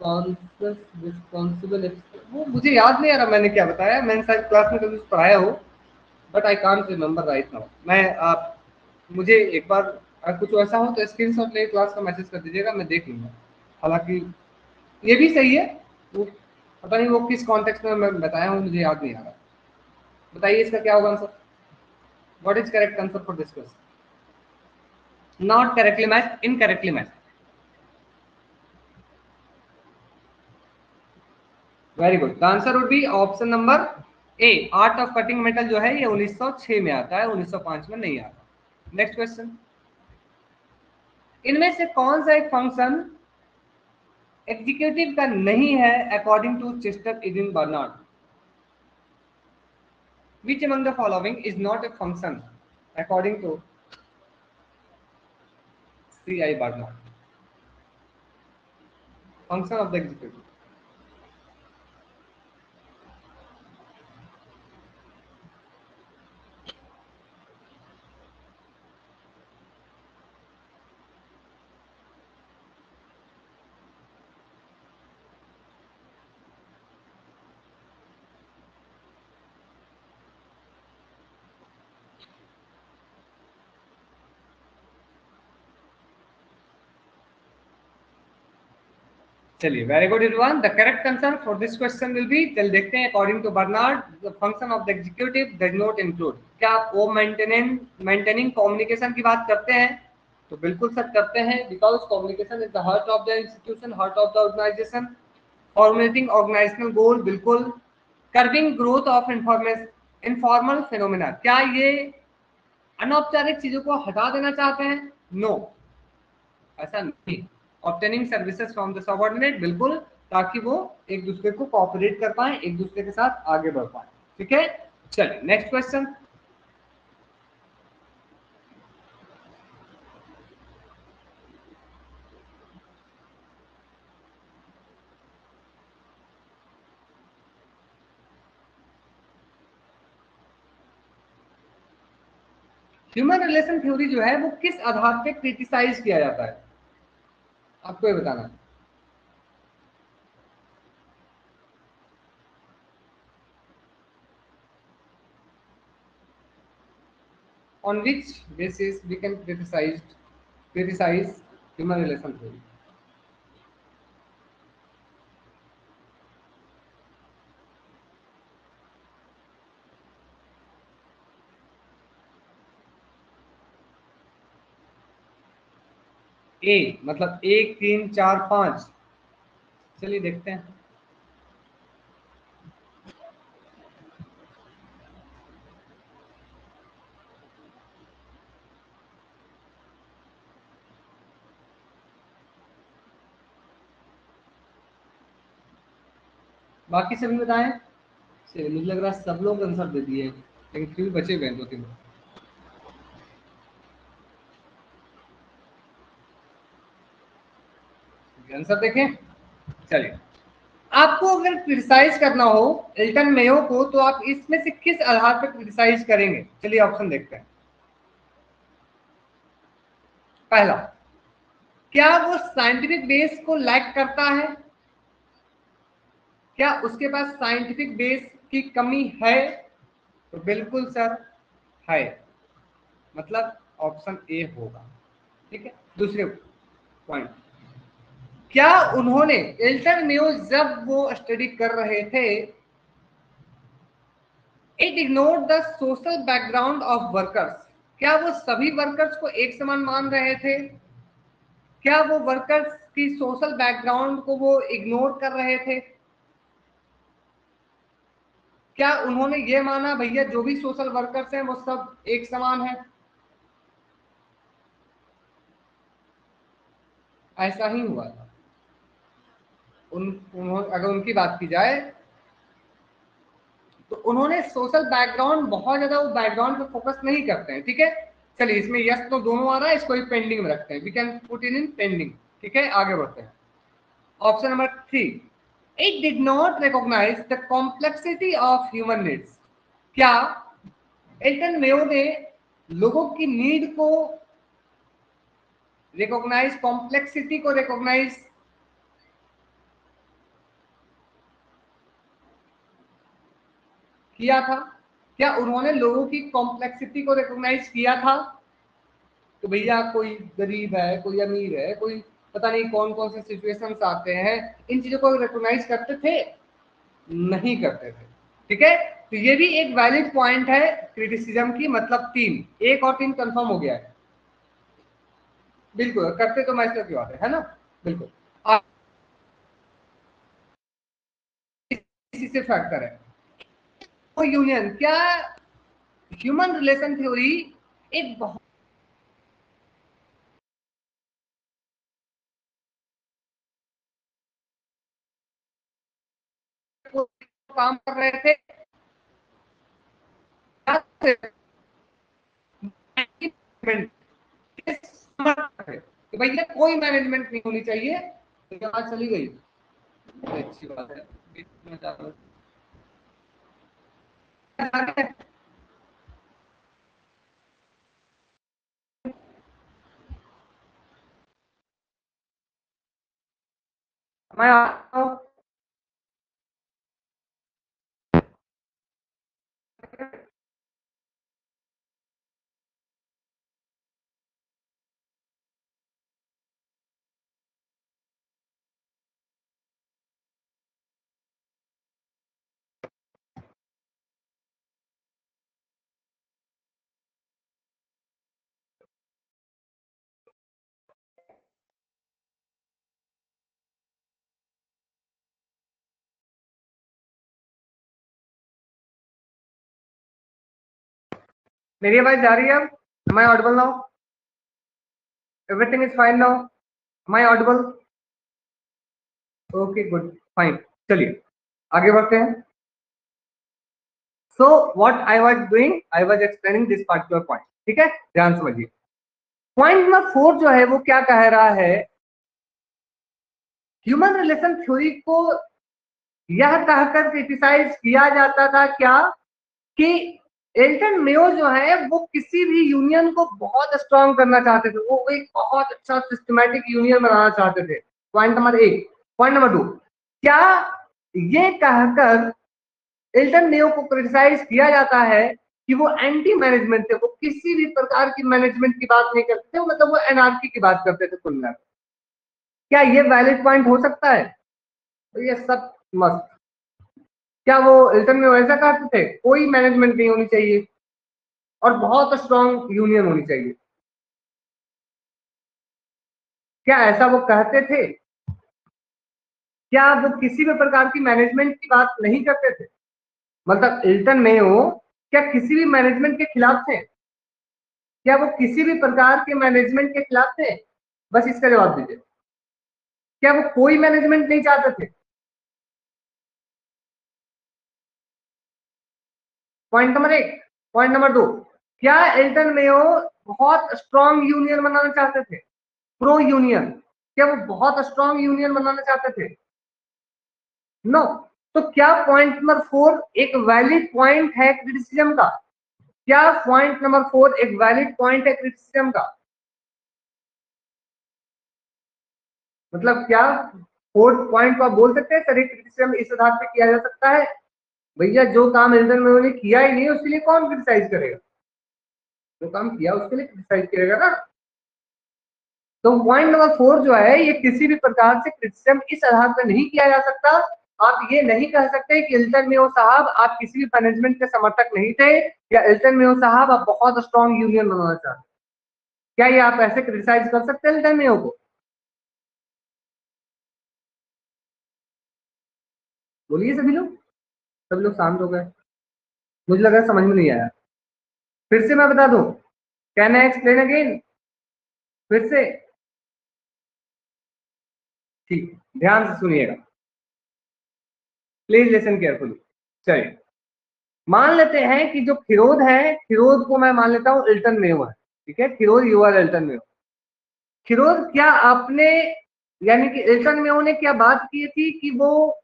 रिस्पॉन्सिबल, वो मुझे याद नहीं आ रहा मैंने क्या बताया, मैंने शायद क्लास में कभी पढ़ाया हो, but I can't remember right now. मैं आप मुझे एक बार कुछ ऐसा हो तो स्क्रीनशॉट लेके क्लास का मैसेज कर दीजिएगा, मैं देख लूंगा। हालांकि ये भी सही है, वो पता नहीं वो किस कॉन्टेक्स्ट में मैं बताया हूँ, मुझे याद नहीं आ रहा। बताइए इसका क्या होगा answer? What is correct answer for this question? Not correctly match, incorrectly match. Very good, the answer would B option number A. Art of cutting metal जो है ये 1906 में आता है, 1905 में नहीं आता। नेक्स्ट क्वेश्चन, इनमें से कौन सा एक फंक्शन एग्जीक्यूटिव का नहीं है अकॉर्डिंग टू चेस्टर इडिन Barnard? Which among the following is not a function according to C I Barnard? Function of the executive. चलिए, very good everyone, the correct answer for this question will be, चल देखते हैं, according to Barnard the function of the executive does not include. क्या आप वो maintaining communication की बात करते हैं? तो बिल्कुल सर करते हैं, because communication is the heart of the institution, heart of the organization. Formulating organizational goal, बिल्कुल। Curbing growth of informal phenomena, क्या ये अनौपचारिक चीजों को हटा देना चाहते हैं? नो, ऐसा नहीं। Obtaining services from the subordinate, बिल्कुल, ताकि वो एक दूसरे को कोऑपरेट कर पाए, एक दूसरे के साथ आगे बढ़ पाए। ठीक है, चलिए next question. Human relation theory जो है वो किस आधार पे क्रिटिसाइज किया जाता है, आपको ये बताना है। On which basis we can criticize human relation theory? ए मतलब 1 3 4 5, चलिए देखते हैं। बाकी सभी बताएं। चलिए, मुझे लग रहा है सब लोग आंसर दे दिए, लेकिन फिर भी बचे हुए हैं 2-3। आंसर देखें। चलिए, आपको अगर क्रिटिसाइज करना हो एल्टन मेयो को, तो आप इसमें से किस आधार पर क्रिटिसाइज करेंगे? चलिए ऑप्शन देखते हैं। पहला, क्या वो साइंटिफिक बेस को लैक करता है? क्या उसके पास साइंटिफिक बेस की कमी है? तो बिल्कुल सर है, मतलब ऑप्शन ए होगा। ठीक है। दूसरे पॉइंट, क्या उन्होंने एल्टन मेयो जब वो स्टडी कर रहे थे, it ignore the social background of workers? क्या वो सभी वर्कर्स को एक समान मान रहे थे? क्या वो वर्कर्स की सोशल बैकग्राउंड को वो इग्नोर कर रहे थे? क्या उन्होंने ये माना भैया जो भी सोशल वर्कर्स हैं वो सब एक समान है? ऐसा ही हुआ था। अगर उनकी बात की जाए तो उन्होंने सोशल बैकग्राउंड, बहुत ज्यादा वो बैकग्राउंड पे फोकस नहीं करते हैं। ठीक है। चलिए, इसमें यस तो दोनों आ रहा है, इसको भी पेंडिंग में रखते हैं, we can put in pending. ठीक है, आगे बढ़ते हैं। Option number 3, it did not recognise the complexity of human needs. क्या एल्टन मेयो ने लोगों की नीड को रिकॉग्नाइज, कॉम्प्लेक्सिटी को रिकॉग्नाइज किया था? क्या उन्होंने लोगों की कॉम्प्लेक्सिटी को रिकॉग्नाइज किया था? तो भैया कोई गरीब है, कोई अमीर है, कोई पता नहीं कौन कौन से सिचुएशंस आते हैं, इन चीजों को रिकॉग्नाइज करते थे? नहीं करते थे। ठीक है। तो ये भी एक वैलिड पॉइंट है क्रिटिसिज्म की, मतलब 3, 1 और 3 कंफर्म हो गया है। बिल्कुल करते तो मैच की बात है ना। बिल्कुल इसी से फैक्टर है। तो यूनियन, क्या ह्यूमन रिलेशन थ्योरी एक बहुत काम कर रहे थे? तो भैया कोई मैनेजमेंट नहीं होनी चाहिए। तो आवाज चली गई, अच्छी बात है। मैं मेरी आवाज जा रही है अब? Am I audible now? Everything is fine now? Am I audible? Okay, good, fine. चलिए आगे बढ़ते हैं। So what I was doing, I was explaining this particular point. ठीक है, ध्यान समझिए। पॉइंट नंबर 4 जो है वो क्या कह रहा है, ह्यूमन रिलेशन थ्योरी को यह कहकर क्रिटिसाइज किया जाता था क्या, कि एल्टन मेयो जो है वो किसी भी यूनियन को बहुत स्ट्रांग करना चाहते थे, वो एक बहुत अच्छा सिस्टमैटिक यूनियन बनाना चाहते थे। Point number 1। पॉइंट नंबर 2, क्या ये कहकर एल्टन मेयो को क्रिटिसाइज किया जाता है कि वो एंटी मैनेजमेंट थे, वो किसी भी प्रकार की मैनेजमेंट की बात नहीं करते थे, मतलब वो एनआरकी की बात करते थे कुल मिलाकर? क्या ये वैलिड पॉइंट हो सकता है? तो ये सब मस्त। क्या वो एल्टन मेयो ऐसा कहते थे कोई मैनेजमेंट नहीं होनी चाहिए और बहुत स्ट्रांग यूनियन होनी चाहिए? क्या ऐसा वो कहते थे? क्या वो किसी भी प्रकार की मैनेजमेंट की बात नहीं करते थे? मतलब एल्टन मेयो क्या किसी भी मैनेजमेंट के खिलाफ थे? क्या वो किसी भी प्रकार के मैनेजमेंट के खिलाफ थे? बस इसका जवाब दीजिए। क्या वो कोई मैनेजमेंट नहीं चाहते थे? पॉइंट नंबर एक। पॉइंट नंबर दो, क्या एल्टन मेयो बहुत स्ट्रॉन्ग यूनियन बनाना चाहते थे? प्रो यूनियन, क्या वो बहुत स्ट्रॉन्ग यूनियन बनाना चाहते थे? नो। तो क्या पॉइंट नंबर फोर एक वैलिड पॉइंट है क्रिटिसिज्म का? क्या पॉइंट नंबर फोर एक वैलिड पॉइंट है क्रिटिसिज्म का? मतलब क्या फोर्थ पॉइंट को आप बोल सकते हैं सर एक क्रिटिसिज्म इस आधार पे किया जा सकता है? भैया जो काम एल्टन मेयो ने किया ही नहीं उसके लिए कौन क्रिटिसाइज करेगा? जो काम किया उसके लिए क्रिटिसाइज करेगा ना। तो पॉइंट नंबर फोर जो है ये किसी भी प्रकार से क्रिटिसिज्म इस आधार पर नहीं किया जा सकता। आप ये नहीं कह सकते कि एल्टन मेयो साहब आप किसी भी मैनेजमेंट के समर्थक नहीं थे, या एल्टन मेयो साहब आप बहुत स्ट्रॉन्ग यूनियन बनाना चाहते। क्या ये आप ऐसे क्रिटिसाइज कर सकते हैं एल्टन मेयो को? बोलिए सभी लोग। सभी लोग शांत हो गए, मुझे लगा समझ में नहीं आया। फिर से मैं बता दूं, कैन आई एक्सप्लेन अगेन? फिर से? ठीक, ध्यान से सुनिएगा, प्लीज लिसन केयरफुली। चलिए, मान लेते हैं कि जो फिरोज है, फिरोज को मैं मान लेता हूं एल्टन मेयो है। ठीक है, Feroz you are Elton Mayo. Feroz, क्या आपने यानी कि एल्टन मेयो ने क्या बात की थी कि वो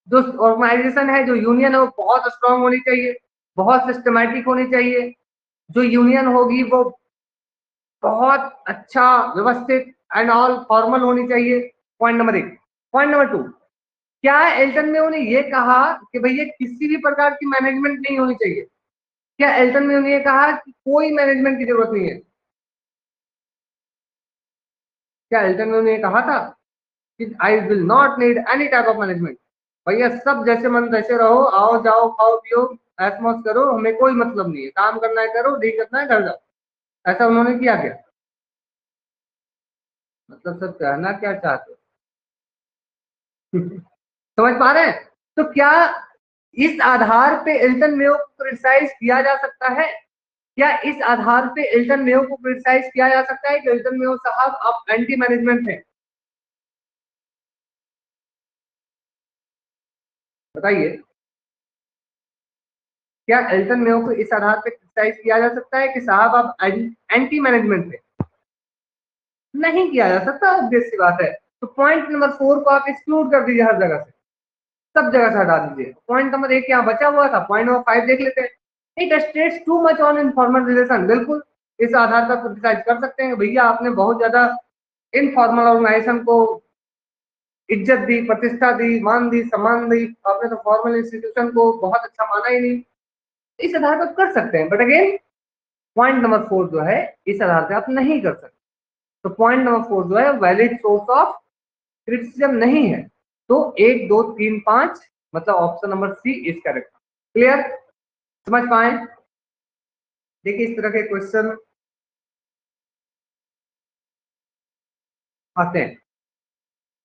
जो ऑर्गेनाइजेशन है, जो यूनियन है, वो बहुत स्ट्रांग होनी चाहिए, बहुत सिस्टमैटिक होनी चाहिए, जो यूनियन होगी वो बहुत अच्छा व्यवस्थित एंड ऑल फॉर्मल होनी चाहिए। पॉइंट नंबर एक। पॉइंट नंबर टू, क्या एल्टन मेयो ने ये कहा कि भैया किसी भी प्रकार की मैनेजमेंट नहीं होनी चाहिए? क्या एल्टन मेयो ने ये कहा कि कोई मैनेजमेंट की जरूरत नहीं है? क्या एल्टन मेयो ने ये कहा था कि I will not need any type of management, भैया सब जैसे मन तैसे रहो, आओ जाओ खाओ पियो ऐश मौज करो, हमें कोई मतलब नहीं है, काम करना है करो, नहीं करना है घर जाओ? ऐसा उन्होंने किया क्या? मतलब सब कहना क्या चाहते हो? समझ पा रहे हैं? तो क्या इस आधार पे एल्टन मेयो को क्रिटिसाइज किया जा सकता है? क्या इस आधार पे एल्टन मेयो को क्रिटिसाइज किया जा सकता है कि एल्टन मेयो साहब आप एंटी मैनेजमेंट हैं? बताइए, क्या एल्टन मेयो को इस आधार पे क्रिटिसाइज किया जा सकता है कि साहब आप एंटी मैनेजमेंट थे? नहीं किया जा सकता, ऑब्वियस सी बात है। तो पॉइंट नंबर फोर को आप एक्सक्लूड कर दीजिए, हर जगह से, सब जगह से हटा दीजिए। पॉइंट नंबर एक यहाँ बचा हुआ था, पॉइंट नंबर फाइव देख लेते हैं। It states too much on informal relation, बिल्कुल इस आधार पर क्रिटिसाइज कर सकते हैं भैया आपने बहुत ज्यादा इनफॉर्मल ऑर्गेनाइजेशन को इज्जत दी, प्रतिष्ठा दी, मान दी, सम्मान दी, आपने तो फॉर्मल इंस्टीट्यूशन को बहुत अच्छा माना ही नहीं। इस आधार पर कर सकते हैं, but again point number four जो है इस आधार पर आप नहीं कर सकते। तो पॉइंट नंबर फोर जो है वैलिड सोर्स ऑफ क्रिटिसिज्म नहीं है। तो एक दो तीन पांच, मतलब option number C is correct. Clear? समझ पाए? देखिए इस तरह के क्वेश्चन आते हैं,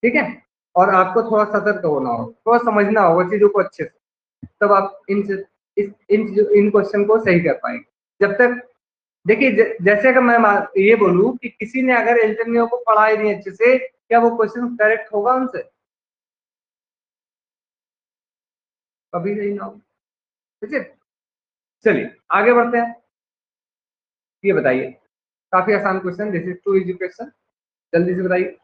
ठीक है, और आपको थोड़ा सतर्क होना होगा, थोड़ा समझना होगा चीजों को अच्छे से, तब आप इन क्वेश्चन को सही कर पाएंगे। जब तक देखिए जैसे अगर मैं ये बोलूं कि किसी ने अगर एल्टन को पढ़ा ही नहीं अच्छे से, क्या वो क्वेश्चन करेक्ट होगा उनसे? कभी नहीं ना होगा। ठीक है, चलिए आगे बढ़ते हैं। ये बताइए, काफी आसान question, this is too easy question, जल्दी से बताइए।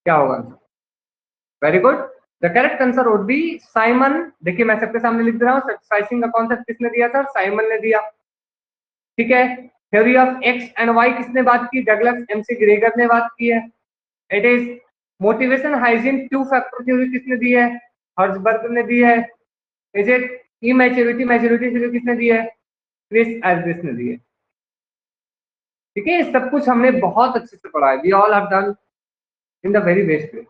क्या होगा answer? Very good, the correct answer would be Simon. देखिए मैं सबके सामने लिख दे रहा हूँ, सैटिस्फाइसिंग का कॉन्सेप्ट किसने दिया था? साइमन ने दिया। ठीक है, theory of X and Y किसने बात की? डगलस एमसी ग्रेगर ने बात की है। It is motivation hygiene two factor theory किसने दी है? हर्जबर्ग ने दी है। Is it immaturity maturity theory किसने दी है? क्रिस एल्विस ने दिए। ठीक है, सब कुछ हमने बहुत अच्छे से पढ़ा है, we all have done in the very best way.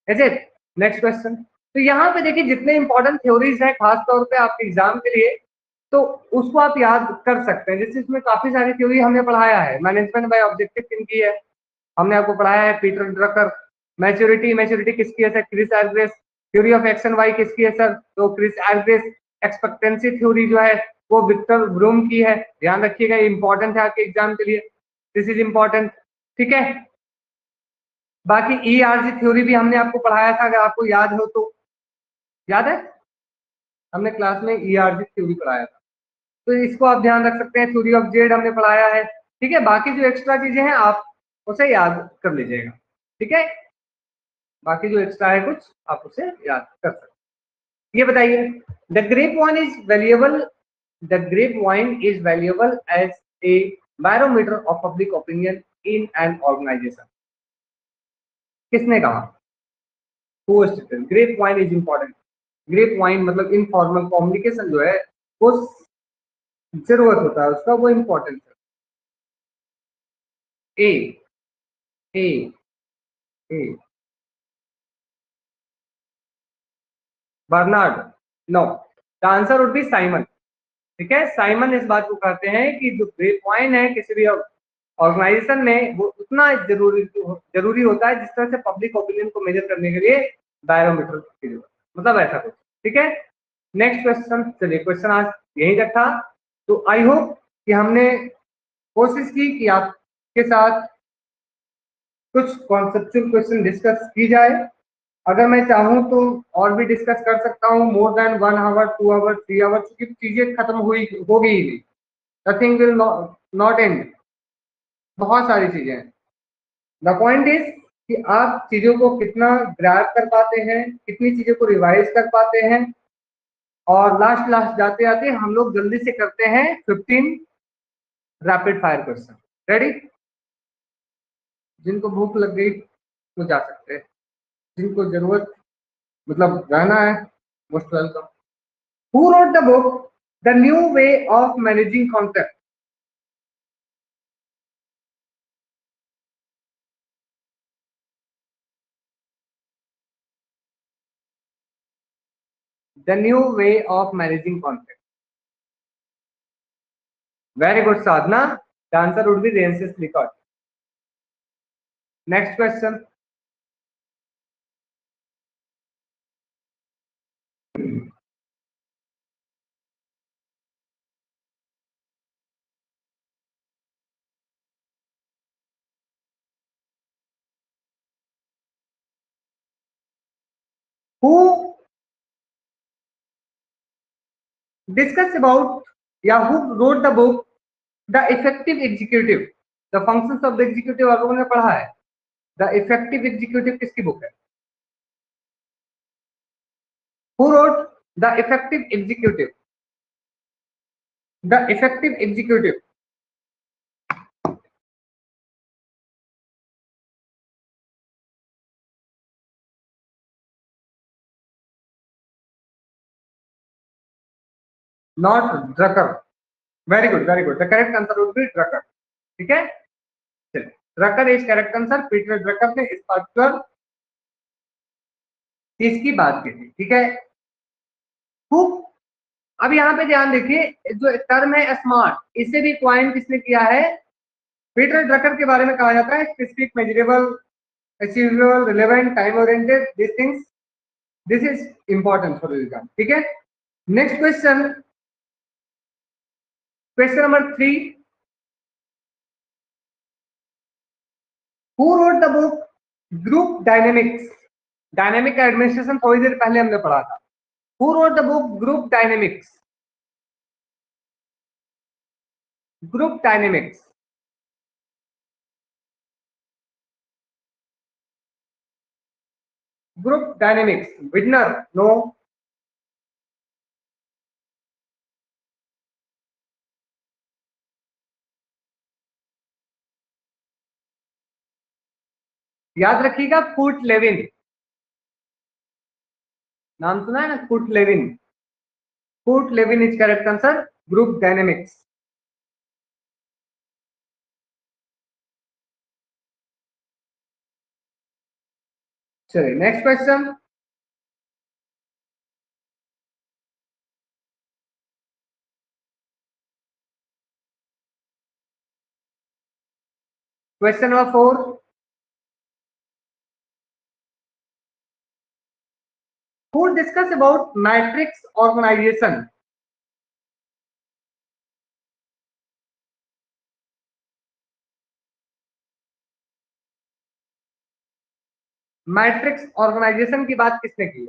ऐसे नेक्स्ट क्वेश्चन, तो यहाँ पे देखिए जितने इंपॉर्टेंट थ्योरीज हैं खास तौर पे आपके एग्जाम के लिए, तो उसको आप याद कर सकते हैं। जैसे इसमें काफी सारी थ्योरी हमने पढ़ाया है। मैनेजमेंट बाय ऑब्जेक्टिव किनकी है, हमने आपको पढ़ाया है, पीटर ड्रकर। मैच्योरिटी, मैच्योरिटी किसकी है सर, क्रिस एल्वेस। Theory of X and Y किसकी है सर, तो क्रिस एल्वेस। एक्सपेक्टेंसी थ्योरी जो है वो विक्टर ब्रूम की है, ध्यान रखिएगा, ये इंपॉर्टेंट है आपके एग्जाम के लिए, दिस इज इंपॉर्टेंट। ठीक है, बाकी ईआरजी थ्योरी भी हमने आपको पढ़ाया था, अगर आपको याद हो तो, याद है, हमने क्लास में ईआरजी थ्योरी पढ़ाया था, तो इसको आप ध्यान रख सकते हैं। थ्योरी ऑफ जेड हमने पढ़ाया है। ठीक है, बाकी जो एक्स्ट्रा चीजें हैं आप उसे याद कर लीजिएगा। ठीक है, बाकी जो एक्स्ट्रा है कुछ आप उसे याद कर सकते हैं। ये बताइए, the grapevine is valuable, the grapevine is valuable as a barometer of public opinion in an organisation. किसने कहा, grapevine is important. Grapevine मतलब इनफॉर्मल कम्युनिकेशन जो है वो जरूरत होता है उसका, वो इंपॉर्टेंट है। Uh uh Bernard, no, the answer would be Simon. ठीक है, साइमन इस बात को कहते हैं कि जो ग्रेप वाइन है किसी भी ऑर्गेनाइजेशन में वो उतना जरूरी होता है जिस तरह से पब्लिक ओपिनियन को मेजर करने के लिए बैरोमीटर की जरूरत, मतलब ऐसा कुछ। ठीक है, नेक्स्ट क्वेश्चन, चलिए क्वेश्चन आज यही तक था। तो आई होप कि हमने कोशिश की कि आपके साथ कुछ कॉन्सेप्चुअल क्वेश्चन डिस्कस की जाए। अगर मैं चाहूँ तो और भी डिस्कस कर सकता हूँ, more than 1 hour 2 hour 3 hour, क्योंकि चीजें खत्म हुई होगी ही नहीं, नथिंग विल नॉट एंड, बहुत सारी चीजें हैं। द पॉइंट इज कि आप चीजों को कितना ग्रैब कर पाते हैं, कितनी चीजों को रिवाइज कर पाते हैं, और लास्ट लास्ट जाते जाते हम लोग जल्दी से करते हैं 15 रैपिड फायर क्वेश्चन। रेडी, जिनको भूख लग गई वो जा सकते हैं, जिनको जरूरत मतलब रहना है most welcome. Who wrote the book the new way of managing conflict? The new way of managing conflict, very good Sadhana, the answer would be Rensis Likert. Next question, who discuss about या who wrote the book the effective executive, the functions of the executive आप लोगों ने पढ़ा है। The effective executive किसकी book है? Who wrote the effective executive, the effective executive? Not Drucker, very good very good, the correct answer would B Drucker. ठीक है, चलिए, Drucker is correct answer, Peter Drucker ने इस पर्टिकुलर चीज की बात की थी। ठीक है, खूब। अब यहाँ पे ध्यान देखिए, जो टर्म है स्मार्ट, इसे भी क्वाइन किसने किया है? पीटर ड्रकर के बारे में कहा जाता है specific, measurable, achievable, relevant, time oriented, this things, this is important for exam. ठीक है, next question, question number 3, who wrote the book group dynamics? Dynamic का एडमिनिस्ट्रेशन थोड़ी देर पहले हमने पढ़ा था। Who wrote the book group dynamics? Group dynamics, group dynamics, विडनर, no, याद रखिएगा फूट लेविन, नाम सुना है ना, फूट Lewin? Foot Lewin is correct answer, group dynamics. चलिए next question. Question number 4, who discuss about matrix organization? Matrix organisation की बात किसने की है?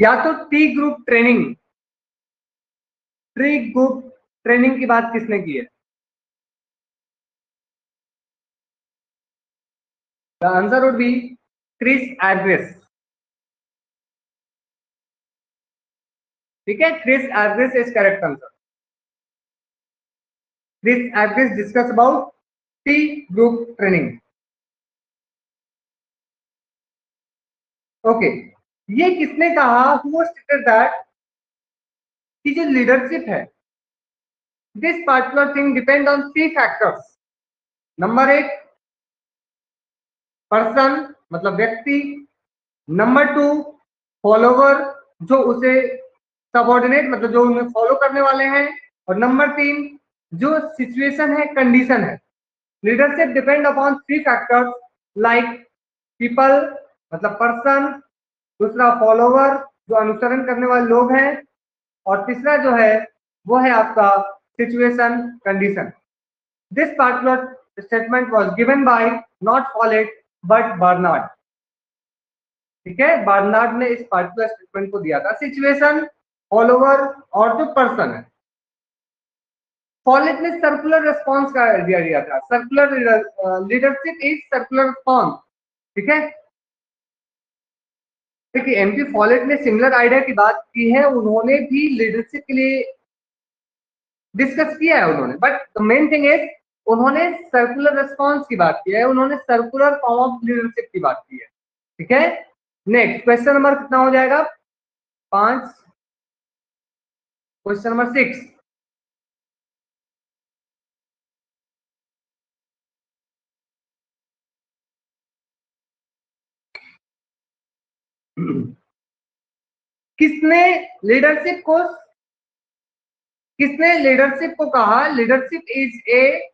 या तो ट्री ग्रुप ट्रेनिंग की बात किसने की है? The answer would be Chris Argyris. ठीक है, Chris Argyris is correct answer. Chris Argyris discuss about T group training. Okay, ये किसने कहा? हु स्टेटेड दैट कि जो लीडरशिप है, this particular thing depend on 3 factors. Number 1 person, मतलब व्यक्ति। नंबर 2 फॉलोवर, जो उसे सबॉर्डिनेट, मतलब जो उन्हें फॉलो करने वाले हैं। और नंबर 3 जो सिचुएशन है, कंडीशन है। Leadership depend upon 3 factors like people, मतलब पर्सन। दूसरा फॉलोवर, जो अनुसरण करने वाले लोग हैं। और तीसरा जो है वो है आपका situation, condition. This particular statement was given by not Follett but Barnard. ठीक है, बर्नार्ड ने इस पार्टिकुलर स्टेटमेंट को दिया था। सिचुएशन, फॉलोवर और जो पर्सन है। फॉलेट ने सर्कुलर रिस्पॉन्स का आइडिया दिया था। Circular leadership is circular response. ठीक है, देखिए एमपी फॉलेट ने सिमिलर आइडिया की बात की है। उन्होंने भी लीडरशिप के लिए डिस्कस किया है उन्होंने, but the main thing is उन्होंने सर्कुलर रिस्पॉन्स की बात की है। उन्होंने सर्कुलर फॉर्म ऑफ लीडरशिप की बात की है। ठीक है, नेक्स्ट क्वेश्चन नंबर कितना हो जाएगा? 5। क्वेश्चन नंबर 6, किसने लीडरशिप को कहा leadership is a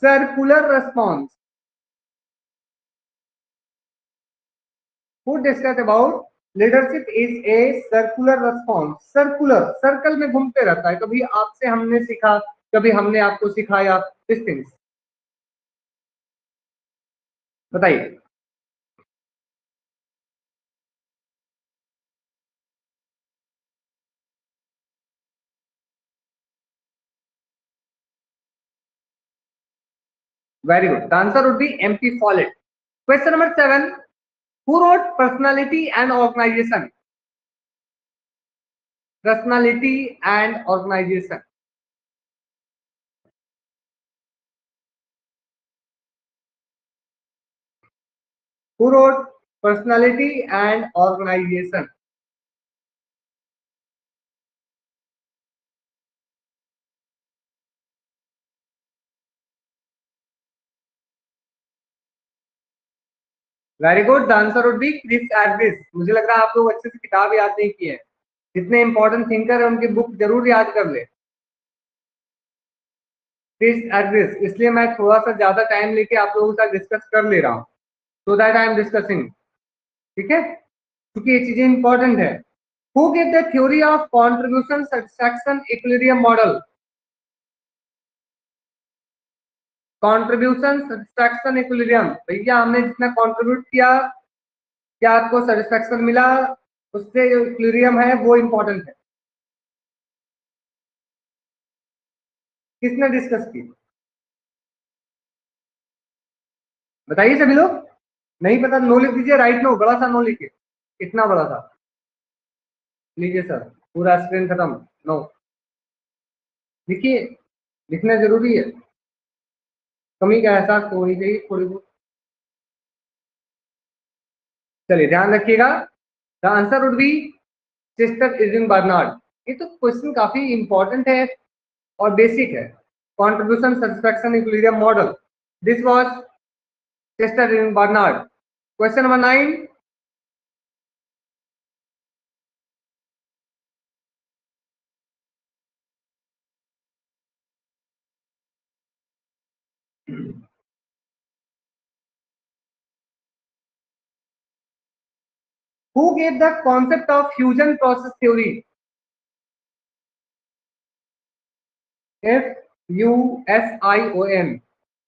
circular response? Who discuss about leadership is a circular response? Circular, circle में घूमते रहता है। कभी आपसे हमने सीखा, कभी हमने आपको सिखाया। दिस थिंग्स, बताइए। Very good. The answer would be MP Follett. Question number 7. Who wrote Personality and Organization? Personality and Organization. Who wrote Personality and Organization? Very good. The answer would be Chris Argyris. मुझे लग रहा है आप लोग अच्छे से किताब याद नहीं किए हैं। जितने इंपॉर्टेंट थिंकर है उनकी बुक जरूर याद कर ले। क्रिस एग्रिस, इसलिए मैं थोड़ा सा ज्यादा टाइम लेके आप लोगों के साथ डिस्कस कर ले रहा हूँ, so that I am discussing. ठीक है, क्योंकि ये चीजें इंपॉर्टेंट है। Who gave the theory of contribution satisfaction equilibrium model? Contribution satisfaction equilibrium, भैया हमने जितना कंट्रीब्यूट किया, क्या आपको सेटिस्फैक्शन मिला, उससे जो इक्विलिब्रियम है वो इंपॉर्टेंट है। किसने डिस्कस की? बताइए सभी लोग। नहीं पता, नो लिख दीजिए। राइट नो, बड़ा सा नो लिखिए। कितना बड़ा था? लीजिए सर, पूरा स्क्रीन खत्म। नो लिखिए, लिखना जरूरी है। कमी का एहसास तो होनी चाहिए थोड़ी बहुत। चलिए ध्यान रखिएगा। The answer would be Chester Irving Barnard. ये तो क्वेश्चन काफी इंपॉर्टेंट है। और बेसिक है. Contribution satisfaction equilibrium model. This was tested in Barnard. Question number 9. Who gave the concept of fusion process theory? FUSION.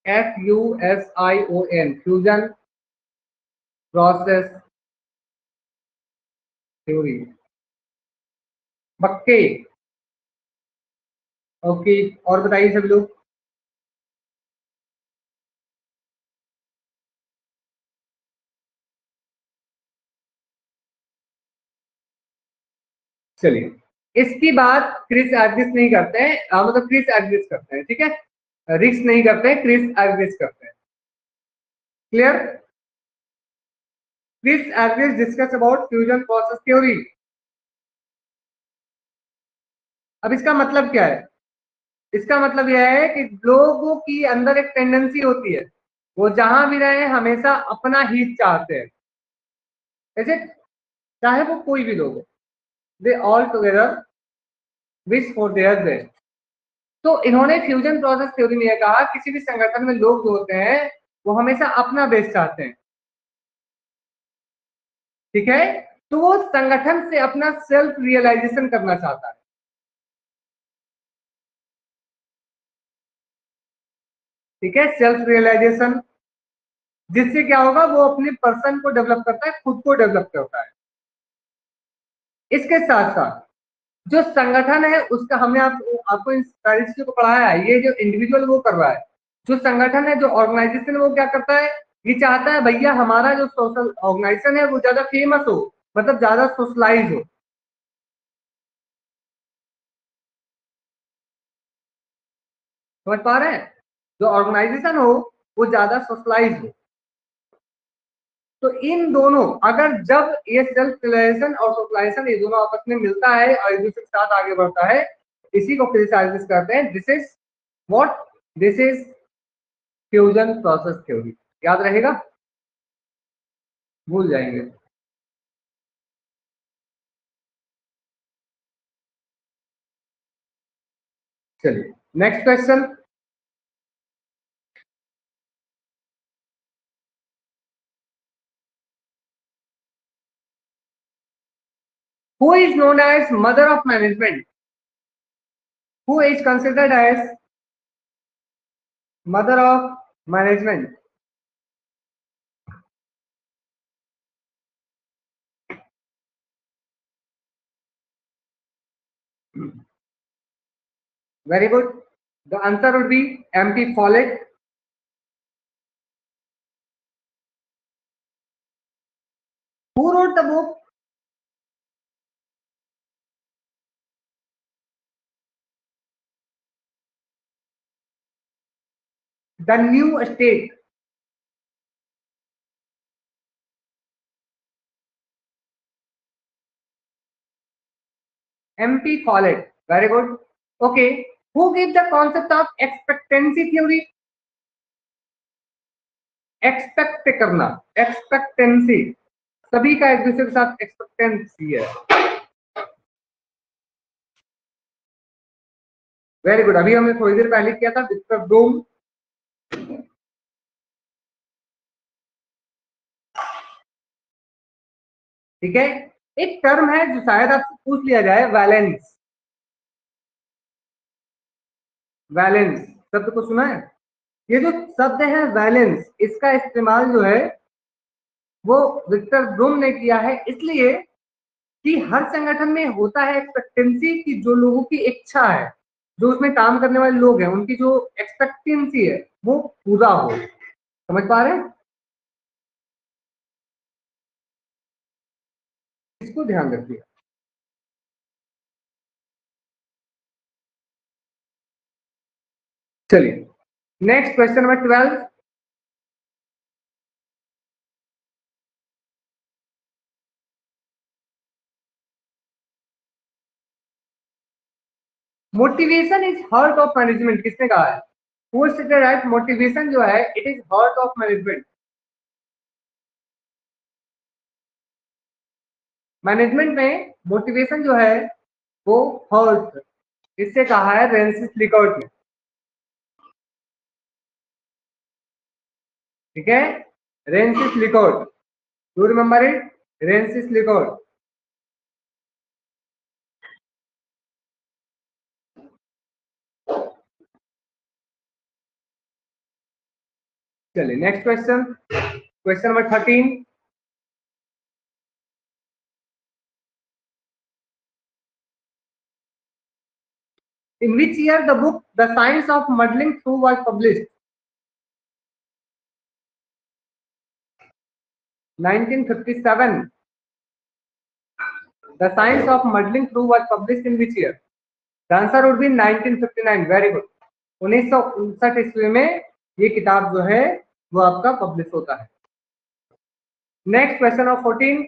FUSION. Fusion process theory. Bakke. Okay, और बताइए सभी लोग. चलिए, इसकी बात क्रिस एग्रिस नहीं करते हैं, मतलब क्रिस एग्रिस करते हैं. ठीक है, रिक्स नहीं करते हैं, क्रिस एग्रिस करते हैं. Clear? Chris Argyris discuss about fusion process theory. अब इसका मतलब क्या है? इसका मतलब यह है कि लोगों की अंदर एक टेंडेंसी होती है, वो जहां भी रहे हमेशा अपना हित चाहते हैं. ऐसे चाहे वो कोई भी लोग हो, दे all together wish for their best. तो इन्होंने फ्यूजन प्रोसेस थ्योरी में यह कहा, किसी भी संगठन में लोग जो होते हैं वो हमेशा अपना बेस्ट चाहते हैं. ठीक है, तो वो संगठन से अपना सेल्फ रियलाइजेशन करना चाहता है. ठीक है, सेल्फ रियलाइजेशन, जिससे क्या होगा, वो अपने पर्सन को डेवलप करता है, खुद को डेवलप करता है. इसके साथ साथ जो संगठन है उसका, हमने आपको इन सारी चीजों को पढ़ाया है. ये जो इंडिविजुअल वो कर रहा है, जो संगठन है, जो ऑर्गेनाइजेशन है, वो क्या करता है, ये चाहता है भैया हमारा जो सोशल ऑर्गेनाइजेशन है वो ज्यादा फेमस हो, मतलब ज्यादा सोशलाइज हो. समझ पा रहे हैं? जो ऑर्गेनाइजेशन हो वो ज्यादा सोशलाइज हो. तो इन दोनों, अगर जब ये सेल्फ रियलाइजेशन और सोशलाइजेशन ये दोनों आपस में मिलता है और एक दूसरे के साथ आगे बढ़ता है, इसी को क्रिटिसाइज करते हैं. This is what, this is fusion process theory. याद रहेगा? भूल जाएंगे. चलिए, next question. Who is known as mother of management? Who is considered as mother of management? Very good. The answer would be M.P. Follett. Who wrote the book The New State? M.P. Follett. Very good. Okay. Who gave the concept of expectancy theory? Expect करना, expectancy. सभी का एक दूसरे के साथ expectancy है. Very good. अभी हमने थोड़ी देर पहले किया था विक्टर ब्रूम. ठीक है, एक टर्म है जो शायद आपसे पूछ लिया जाए, वैलेंस. वैलेंस शब्द को सुना है? ये जो शब्द है वैलेंस, इसका इस्तेमाल जो है वो विक्टर ब्रूम ने किया है, इसलिए कि हर संगठन में होता है एक्सपेक्टेंसी कि जो लोगों की इच्छा है, जो उसमें काम करने वाले लोग हैं, उनकी जो एक्सपेक्टेंसी है वो पूरा हो. समझ पा रहे हैं? इसको ध्यान रखिए. चलिए, next question number 12. Motivation is heart of management, किसने कहा है? हु स्टेटेड दैट मोटिवेशन जो है it is heart of management. Management में मोटिवेशन जो है वो हर्ट, इससे कहा है रेंसिस लिकर्ट ने। ठीक है, Rensis Likert, do remember it, Rensis Likert. चलिए next question, question number 13। In which year the book The Science of Muddling Through was published? 1957. The Science of Muddling Through was published in which year? The answer would be 1959. Very good. 1959 ईस्वी में ये किताब जो है वो आपका publish होता है। Next question of 14।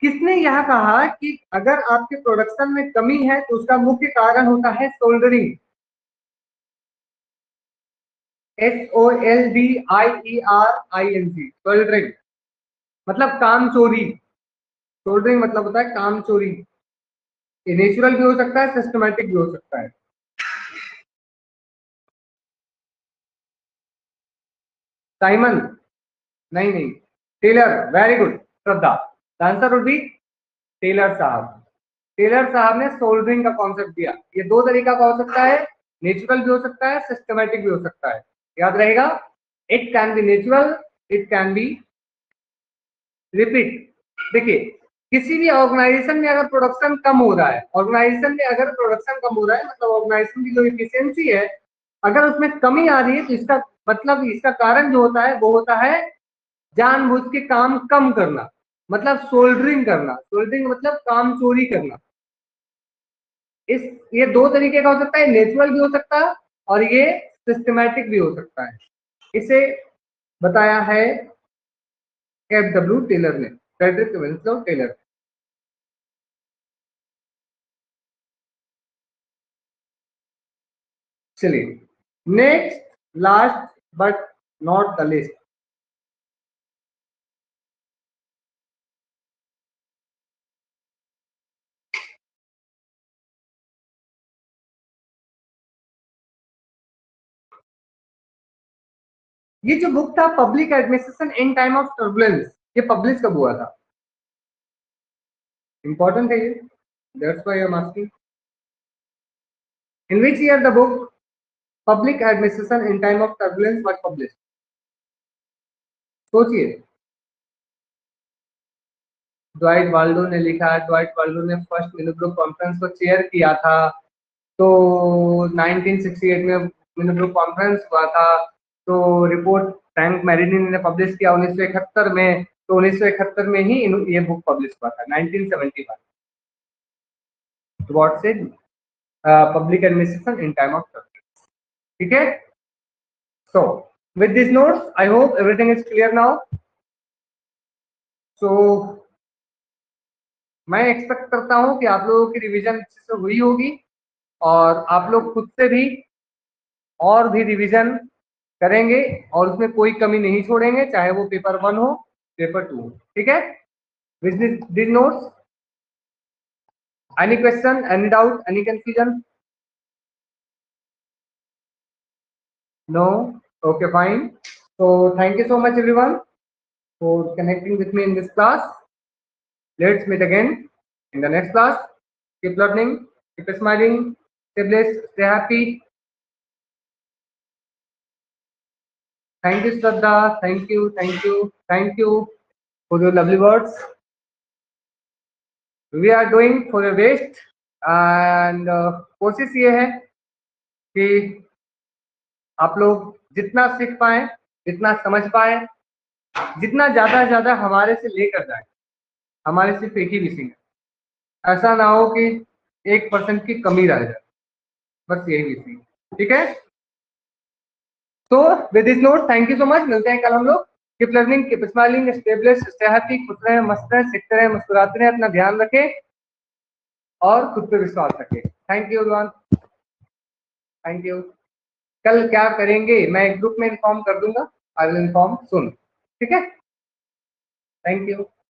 किसने यह कहा कि अगर आपके प्रोडक्शन में कमी है तो उसका मुख्य कारण होता है सोल्डरिंग? SOLDIERING, सोल्डरिंग मतलब काम चोरी। सोल्डरिंग मतलब होता है काम चोरी। ये नेचुरल भी हो सकता है, सिस्टमैटिक भी हो सकता है। साइमन, नहीं नहीं, Taylor. Very good Shraddha, answer would be Taylor साहब। टेलर साहब ने सोल्डरिंग का कॉन्सेप्ट दिया। ये दो तरीका का हो सकता है, नेचुरल भी हो सकता है, सिस्टमैटिक भी हो सकता है। याद रहेगा, it can be natural, it can be repeat. देखिए, किसी भी ऑर्गेनाइजेशन में अगर प्रोडक्शन कम हो रहा है, ऑर्गेनाइजेशन में अगर प्रोडक्शन कम हो रहा है मतलब ऑर्गेनाइजेशन की जो इफिशियंसी है अगर उसमें कमी आ रही है तो इसका मतलब, इसका कारण जो होता है वो होता है जानबूझ के काम कम करना, मतलब सोल्डरिंग करना। सोल्डरिंग मतलब काम चोरी करना। इस ये दो तरीके का हो सकता है, नेचुरल भी हो सकता है और ये सिस्टमैटिक भी हो सकता है। इसे बताया है FW टेलर ने, फ्रेडरिक विंस्लो टेलर। चलिए next, last but not the list. ये जो बुक था public administration in time of turbulence, ये पब्लिश कब हुआ था? इंपॉर्टेंट है ये, that's why I am asking. In which year the book public administration in time of turbulence was publish? सोचिए। ड्वाइट वाल्डो ने लिखा है, ड्वाइट वाल्डो ने फर्स्ट मिनब्रो कॉन्फ्रेंस को चेयर किया था, तो 1968 में मिनब्रो कॉन्फ्रेंस हुआ था, तो रिपोर्ट फ्रैंक मेरिडिन ने पब्लिश किया 1971 में, तो 1971 में ही ये बुक पब्लिश हुआ था 1971। What say public administration in time of turbulence. ठीक है, so with this notes I hope everything is clear now. So मैं एक्सपेक्ट करता हूं कि आप लोगों की रिवीजन अच्छे से हुई होगी और आप लोग खुद से भी और भी रिवीजन करेंगे और उसमें कोई कमी नहीं छोड़ेंगे, चाहे वो पेपर 1 हो पेपर 2 हो। ठीक है, with this notes any question, any doubt, any confusion? No, okay fine. So thank you so much everyone for connecting with me in this class. Let's meet again in the next class. Keep learning, keep smiling, stay blessed, stay happy. Thank you, Shraddha. Thank you, thank you, thank you for your lovely words. We are doing for your best and कोशिश ये है कि आप लोग जितना सीख पाए, जितना समझ पाए, जितना ज्यादा से ज्यादा हमारे से लेकर जाए। हमारे सिर्फ एक ही विषय है, ऐसा ना हो कि 1% की कमी रह जाए, बस यही विषय है। ठीक है। तो with this note thank you so much, मिलते हैं कल हम लोग। Keep learning, keep smiling, stay blessed, stay happy, खुश रहें, मस्त रहें, सीखते रहें, मुस्कुराते रहें, अपना ध्यान रखें और खुद पे विश्वास रखें। Thank you everyone, thank you. कल क्या करेंगे मैं एक ग्रुप में इन्फॉर्म कर दूंगा, आई विल इन्फॉर्म सुन, ठीक है। Thank you.